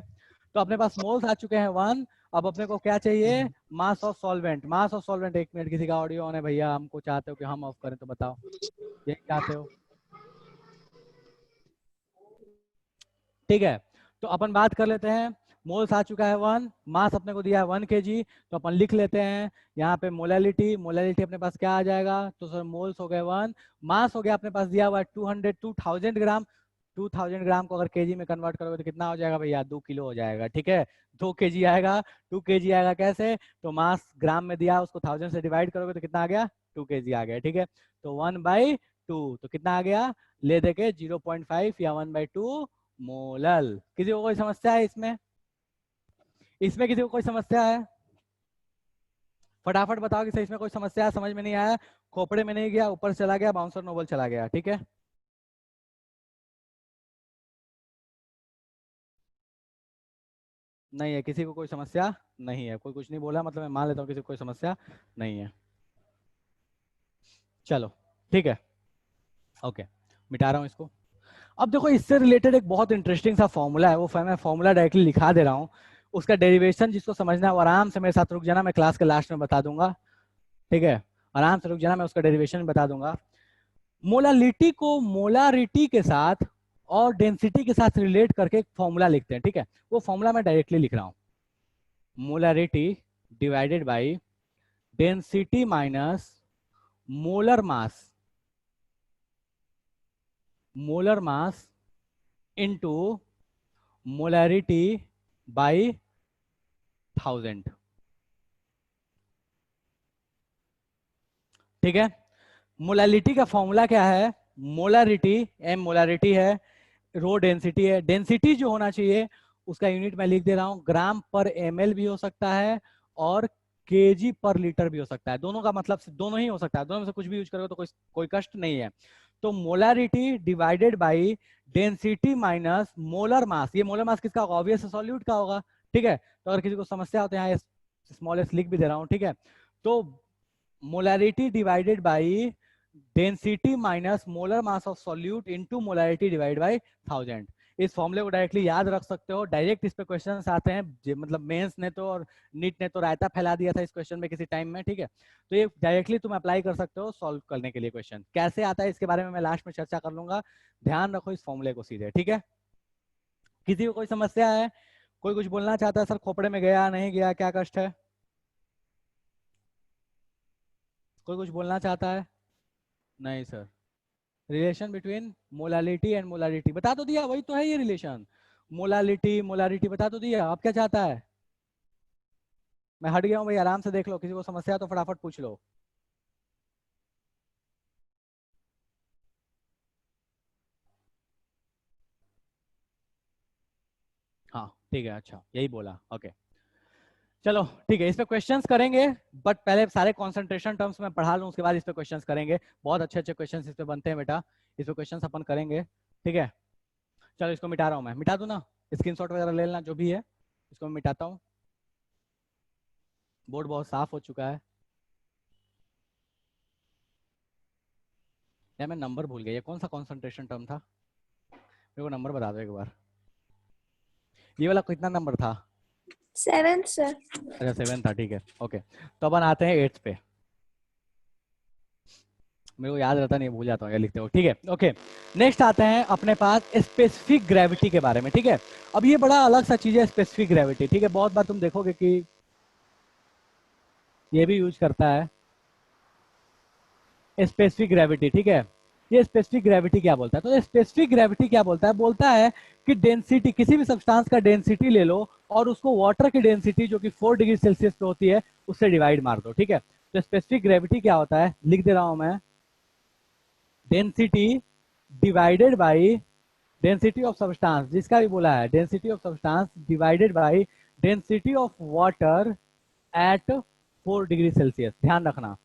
तो अपने पास मोल्स आ चुके हैं 1। अब अपने को क्या चाहिए? Mass of solvent. Mass of solvent, 1 minute, किसी का ऑडियो ऑन है भैया? हमको चाहते हो कि हम ऑफ करें तो बताओ, ये चाहते हो? ठीक है, तो अपन बात कर लेते हैं। मोल्स आ चुका है 1, मास अपने को दिया है 1 kg, तो अपन लिख लेते हैं यहाँ पे मोलैलिटी। मोलैलिटी अपने पास क्या आ जाएगा? तो सर मोल्स हो गए 1, मास हो गया अपने पास दिया हुआ है 2000 ग्राम। 2000 ग्राम को अगर केजी में कन्वर्ट करोगे तो कितना हो जाएगा भैया? 2 किलो हो जाएगा। ठीक है, 2 kg आएगा। 2 kg आएगा कैसे? तो मास ग्राम में दिया, उसको 1000 से डिवाइड करोगे तो कितना आ गया? 2 kg आ गया। ठीक है, तो 1/2, तो कितना आ गया? ले दे के 0.5 या 1/2 मोलल। किसी को कोई समस्या है इसमें? इसमें किसी को कोई समस्या है? फटाफट बताओ कि सही इसमें कोई समस्या है, समझ में नहीं आया, खोपड़े में नहीं गया, ऊपर चला गया, बाउंसर नोबल चला गया। ठीक है, नहीं है किसी को कोई समस्या? नहीं है, कोई कुछ नहीं बोला, मतलब मैं मान लेता हूँ किसी को कोई समस्या नहीं है। चलो ठीक है, ओके, मिटा रहा हूँ इसको। अब देखो, इससे रिलेटेड एक बहुत इंटरेस्टिंग सा फॉर्मूला है, वो मैं फॉर्मूला डायरेक्टली लिखा दे रहा हूँ। उसका डेरिवेशन जिसको समझना है वो आराम से मेरे साथ रुक जाना, मैं क्लास के लास्ट में बता दूंगा। ठीक है, आराम से रुक जाना, मैं उसका डेरिवेशन बता दूंगा। मोलालिटी को मोलारिटी के साथ और डेंसिटी के साथ रिलेट करके एक फॉर्मूला लिखते हैं। ठीक है, वो फॉर्मूला मैं डायरेक्टली लिख रहा हूं। Molarity divided by density minus molar mass, molar mass into molarity by 1000। ठीक है, मोलालिटी का फॉर्मूला क्या है? मोलारिटी, m मोलारिटी है, रो डेंसिटी है। डेंसिटी जो होना चाहिए उसका यूनिट मैं लिख दे रहा हूं, ग्राम पर ml भी हो सकता है और kg पर लीटर भी हो सकता है। दोनों का मतलब दोनों ही हो सकता है, दोनों में से कुछ भी यूज करोगे तो कोई कष्ट नहीं है। तो molarity divided by density minus molar मास। ये मोलर मास किसका होगा? ऑब्वियस सॉल्यूट का होगा। ठीक है, तो अगर किसी को समस्या हो तो यहाँ स्मॉल s लिख भी दे रहा हूँ। ठीक है, तो molarity divided by density minus molar mass of solute into molarity divide by 1000। इस फॉर्मूले को डायरेक्टली याद रख सकते हो, डायरेक्ट इस पे क्वेश्चंस आते हैं, मतलब मेंस ने तो और नीट ने तो रायता फैला दिया था इस क्वेश्चन में किसी टाइम में। ठीक है, तो ये डायरेक्टली तुम अप्लाई कर सकते हो सॉल्व करने के लिए। क्वेश्चन कैसे आता है इसके बारे में मैं लास्ट में चर्चा कर लूंगा, ध्यान रखो इस फॉर्मूले को सीधे। ठीक है, किसी को कोई समस्या है? कोई कुछ बोलना चाहता है? सर खोपड़े में गया नहीं गया, क्या कष्ट है? कोई कुछ बोलना चाहता है? नहीं sir, relation between molality and molarity बता तो दिया, वही तो है ये रिलेशन। मोलालिटी मोलारिटी बता तो दिया, आप क्या चाहता है? मैं हट गया हूँ भाई, आराम से देख लो, किसी को समस्या तो फटाफट पूछ लो। हाँ ठीक है, अच्छा यही बोला, ओके चलो ठीक है, इस पे क्वेश्चंस करेंगे, बट पहले सारे कंसंट्रेशन टर्म्स में पढ़ा लूँ, उसके बाद इस पे क्वेश्चंस करेंगे। बहुत अच्छे अच्छे क्वेश्चंस इस पे बनते हैं बेटा, इस पे क्वेश्चंस अपन करेंगे। ठीक है, चलो इसको मिटा रहा हूँ मैं, मिटा दूँ ना? स्क्रीनशॉट वगैरह ले लेना जो भी है, इसको मैं मिटाता हूँ। बोर्ड बहुत साफ हो चुका है। यार मैं नंबर भूल गया, ये कौन सा कंसंट्रेशन टर्म था? मेरे को नंबर बता दो एक बार, ये वाला कितना नंबर था? 7 सर। अच्छा 7 था, ठीक है ओके। तो अपन आते हैं 8 पे, मेरे को याद रहता नहीं, भूल जाता हूँ ये लिखते हो। ठीक है ओके, नेक्स्ट आते हैं अपने पास स्पेसिफिक ग्रेविटी के बारे में। ठीक है, अब ये बड़ा अलग सा चीज है स्पेसिफिक ग्रेविटी। ठीक है, बहुत बार तुम देखोगे कि ये भी यूज करता है स्पेसिफिक ग्रेविटी। ठीक है, ये स्पेसिफिक ग्रेविटी क्या बोलता है? तो स्पेसिफिक ग्रेविटी क्या बोलता है? बोलता है कि डेंसिटी, किसी भी सब्सटेंस का डेंसिटी ले लो और उसको वाटर की डेंसिटी जो कि 4 डिग्री सेल्सियस पे होती है उससे डिवाइड मार दो, ठीक है। तो स्पेसिफिक ग्रेविटी क्या होता है, लिख दे रहा हूं मैं, density divided by density of substance, जिसका भी बोला है density of substance divided by density of water at 4 degree Celsius. ध्यान रखना,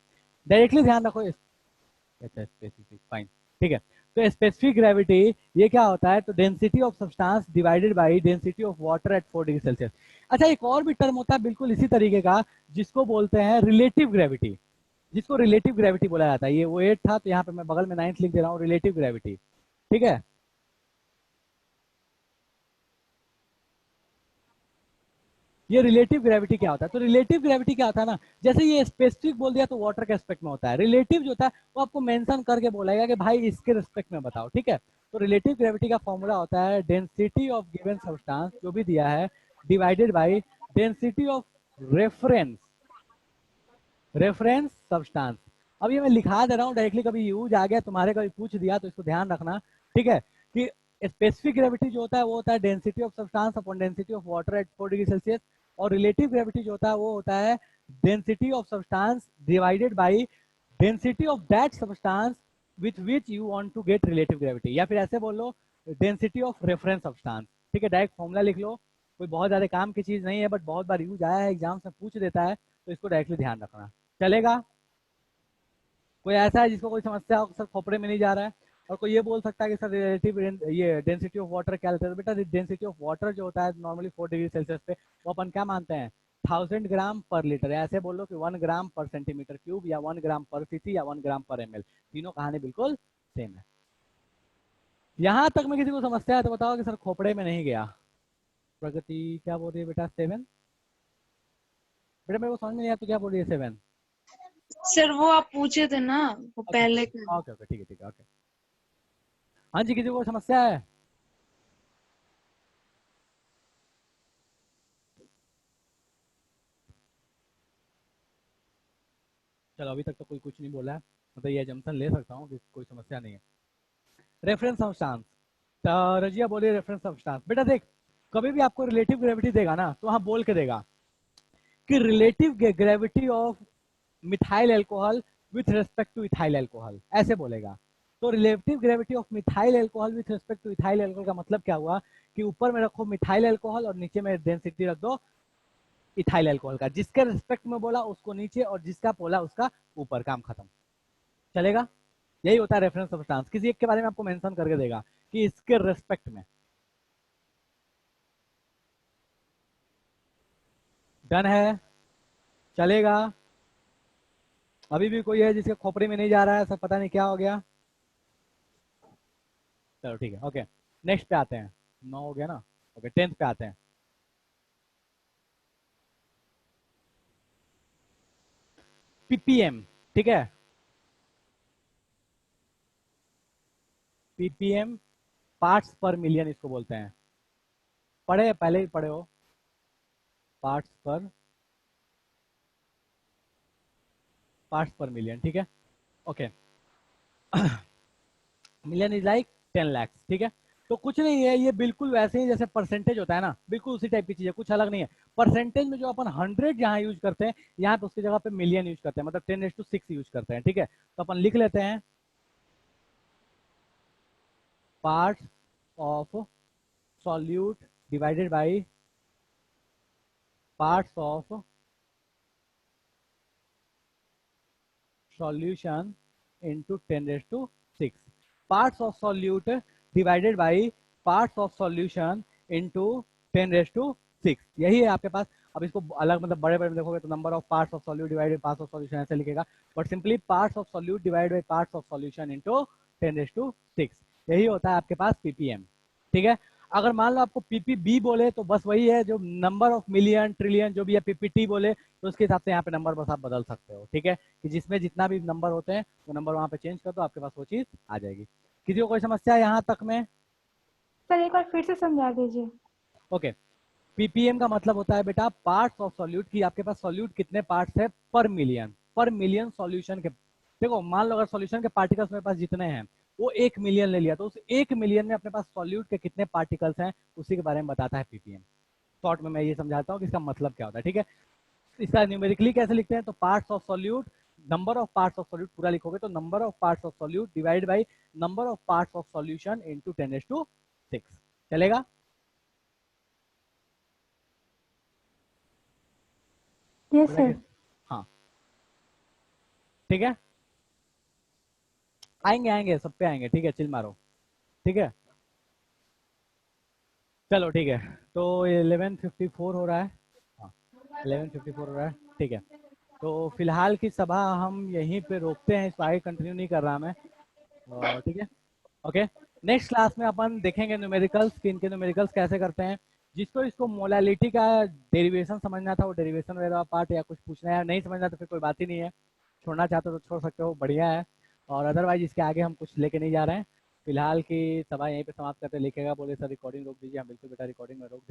डायरेक्टली ध्यान रखो। अच्छा, स्पेसिफिक, फाइन, ठीक है। तो स्पेसिफिक ग्रेविटी ये क्या होता है? तो density of substance divided by density of water at 4 degree Celsius. अच्छा, एक और भी टर्म होता है बिल्कुल इसी तरीके का, जिसको बोलते हैं रिलेटिव ग्रेविटी, जिसको रिलेटिव ग्रेविटी बोला जाता है। ये वो 8 था, तो यहाँ पे मैं बगल में 9th लिख दे रहा हूँ, रिलेटिव ग्रेविटी, ठीक है। ये रिलेटिव ग्रेविटी क्या होता है? तो रिलेटिव ग्रेविटी क्या होता है ना, जैसे ये स्पेसिफिक बोल दिया तो वाटर के रिस्पेक्ट में होता है, रिलेटिव जो होता है वो आपको मेंशन करके बोलेगा कि भाई इसके रिस्पेक्ट में बताओ, ठीक है। तो रिलेटिव ग्रेविटी का फॉर्मूला होता है डेंसिटी ऑफ गिवन सब्सटेंस, जो भी दिया है, divided by density of reference, reference substance. अब ये मैं लिखा दे रहा हूँ डायरेक्टली, कभी यूज आ गया तुम्हारे, कभी पूछ दिया तो इसको ध्यान रखना, ठीक है। कि स्पेसिफिक ग्रेविटी जो होता है वो होता है density of substance upon density of water at 4 degree Celsius, और रिलेटिव ग्रेविटी जो होता है वो होता है density of substance divided by density of that substance with which you want to get relative gravity, या फिर ऐसे बोलो डेंसिटी ऑफ रेफरेंस सब्सटेंस, ठीक है। डायरेक्ट फॉर्मूला लिख लो, कोई बहुत ज्यादा काम की चीज नहीं है, बट बहुत बार यूज आया है, एग्जाम में पूछ देता है, तो इसको डायरेक्टली ध्यान रखना, चलेगा। कोई ऐसा है जिसको कोई समस्या हो, सर खोपड़े में नहीं जा रहा है? और कोई ये बोल सकता है कि सर रिलेटिव ये डेंसिटी ऑफ वाटर क्या लेते हैं? बेटा डेंसिटी ऑफ वाटर जो होता है नॉर्मली 4 डिग्री सेल्सियस पे, वो अपन क्या मानते हैं, 1000 ग्राम पर लीटर। ऐसे बोलो कि 1 ग्राम पर सेंटीमीटर क्यूब, या 1 ग्राम पर सीसी, या 1 ग्राम पर ml, तीनों कहानी बिल्कुल सेम है। यहां तक में किसी को समस्या है तो बताओ कि सर खोपड़े में नहीं गया। प्रगति क्या बोल रही है बेटा? 7? बेटा मेरे को समझ में नहीं आया तो क्या बोल रही है 7? सर वो आप पूछे थे ना वो पहले का। ओके ओके, ठीक है ठीक है, ओके। हाँ जी, किसी को समस्या है? चलो, अभी तक तो कोई कुछ नहीं बोला है, मतलब ये जमसन ले सकता हूँ कि कोई समस्या नहीं है। रेफरेंस सब्सटेंस, रजिया बोलिए रेफरेंस सब्सटेंस। बेटा देख, कभी भी आपको रिलेटिव ग्रेविटी देगा ना तो वहां बोल के देगा कि relative gravity of methyl alcohol with respect two ethyl alcohol, ऐसे बोलेगा। तो relative gravity of methyl alcohol with respect two ethyl alcohol का मतलब क्या हुआ कि ऊपर में रखो मिथाइल एल्कोहल और नीचे में डेंसिटी रख दो इथाइल एल्कोहल का, जिसके रिस्पेक्ट में बोला उसको नीचे और जिसका बोला उसका ऊपर, काम खत्म, चलेगा। यही होता है रेफरेंस सब्सटेंस, किसी एक के बारे में आपको मेंशन करके देगा कि इसके रेस्पेक्ट में। डन है, चलेगा। अभी भी कोई है जिसके खोपड़ी में नहीं जा रहा है, सब पता नहीं क्या हो गया? चलो ठीक है, ओके। नेक्स्ट पे आते हैं, 9 हो गया ना, ओके 10th पे आते हैं। पीपीएम, ठीक है, पीपीएम पार्ट्स पर मिलियन इसको बोलते हैं। पढ़े, पहले ही पढ़े हो, पार्ट्स पर मिलियन, ठीक है, okay. Million is like 10 lakh, ठीक है। तो कुछ नहीं है, ये बिल्कुल वैसे ही जैसे परसेंटेज होता है ना, बिल्कुल उसी टाइप की चीज है, कुछ अलग नहीं है। परसेंटेज में जो अपन 100 जहां यूज करते हैं, यहाँ पे उसकी जगह पे मिलियन यूज करते हैं, मतलब 10⁶ यूज करते हैं, ठीक है। तो अपन लिख लेते हैं parts of solute divided by parts of solution into 10⁶। Parts of solute divided by parts of solution into 10⁶। यही है आपके पास। अब इसको अलग मतलब बड़े बड़े में देखोगे तो number of parts of solute divided parts of solution ऐसे लिखेगा, but simply parts of solute divided by parts of solution into 10⁶। यही होता है आपके पास पीपीएम, ठीक है। अगर मान लो आपको पीपीबी बोले तो बस वही है, जो नंबर ऑफ मिलियन ट्रिलियन जो भी है, पीपीटी बोले तो उसके हिसाब से यहाँ पे नंबर बस आप बदल सकते हो, ठीक है। कि जिसमें जितना भी नंबर होते हैं वो नंबर वहां पे चेंज कर दो, आपके पास वो चीज आ जाएगी। किसी को कोई समस्या है यहाँ तक में? सर एक बार फिर से समझा दीजिए। ओके, पीपीएम का मतलब होता है बेटा पार्ट्स ऑफ सॉल्यूट, की आपके पास सॉल्यूट कितने पार्ट्स है पर मिलियन सॉल्यूशन के। देखो मान लो अगर सॉल्यूशन के पार्टिकल्स मेरे पास जितने हैं वो 1 मिलियन ले लिया, तो उस 1 मिलियन में अपने पास सॉल्यूट के कितने पार्टिकल्स हैं उसी के बारे में बताता है ppm। शॉर्ट में मैं ये समझाता हूँ कि इसका मतलब क्या होता है, ठीक है। इसका न्यूमेरिकली कैसे लिखते हैं, तो parts of solute, number of parts of solute पूरा लिखोगे तो number of parts of solute divide by number of parts of solution into 10⁶ चलेगा। Yes sir. हाँ ठीक है, आएंगे आएंगे सब पे आएंगे, ठीक है, चिल मारो, ठीक है। चलो ठीक है, तो 11:54 हो रहा है, हाँ 11:54 हो रहा है, ठीक है। तो फिलहाल की सभा हम यहीं पे रोकते हैं, इसको आगे कंटिन्यू नहीं कर रहा मैं, ठीक है। ओके, नेक्स्ट क्लास में अपन देखेंगे न्यूमेरिकल्स कि इनके न्यूमेरिकल्स कैसे करते हैं। जिसको इसको मोलालिटी का डेरिवेशन समझना था वो डेरिवेशन वगैरह पार्ट, या कुछ पूछना है नहीं समझना तो फिर कोई बात ही नहीं है, छोड़ना चाहते हो तो छोड़ सकते हो, बढ़िया है। और अदरवाइज इसके आगे हम कुछ लेके नहीं जा रहे हैं। फिलहाल की सभा यहीं पे समाप्त करते, लिखेगा बोले सर रिकॉर्डिंग रोक दीजिए, हम बिल्कुल बेटा रिकॉर्डिंग में रोक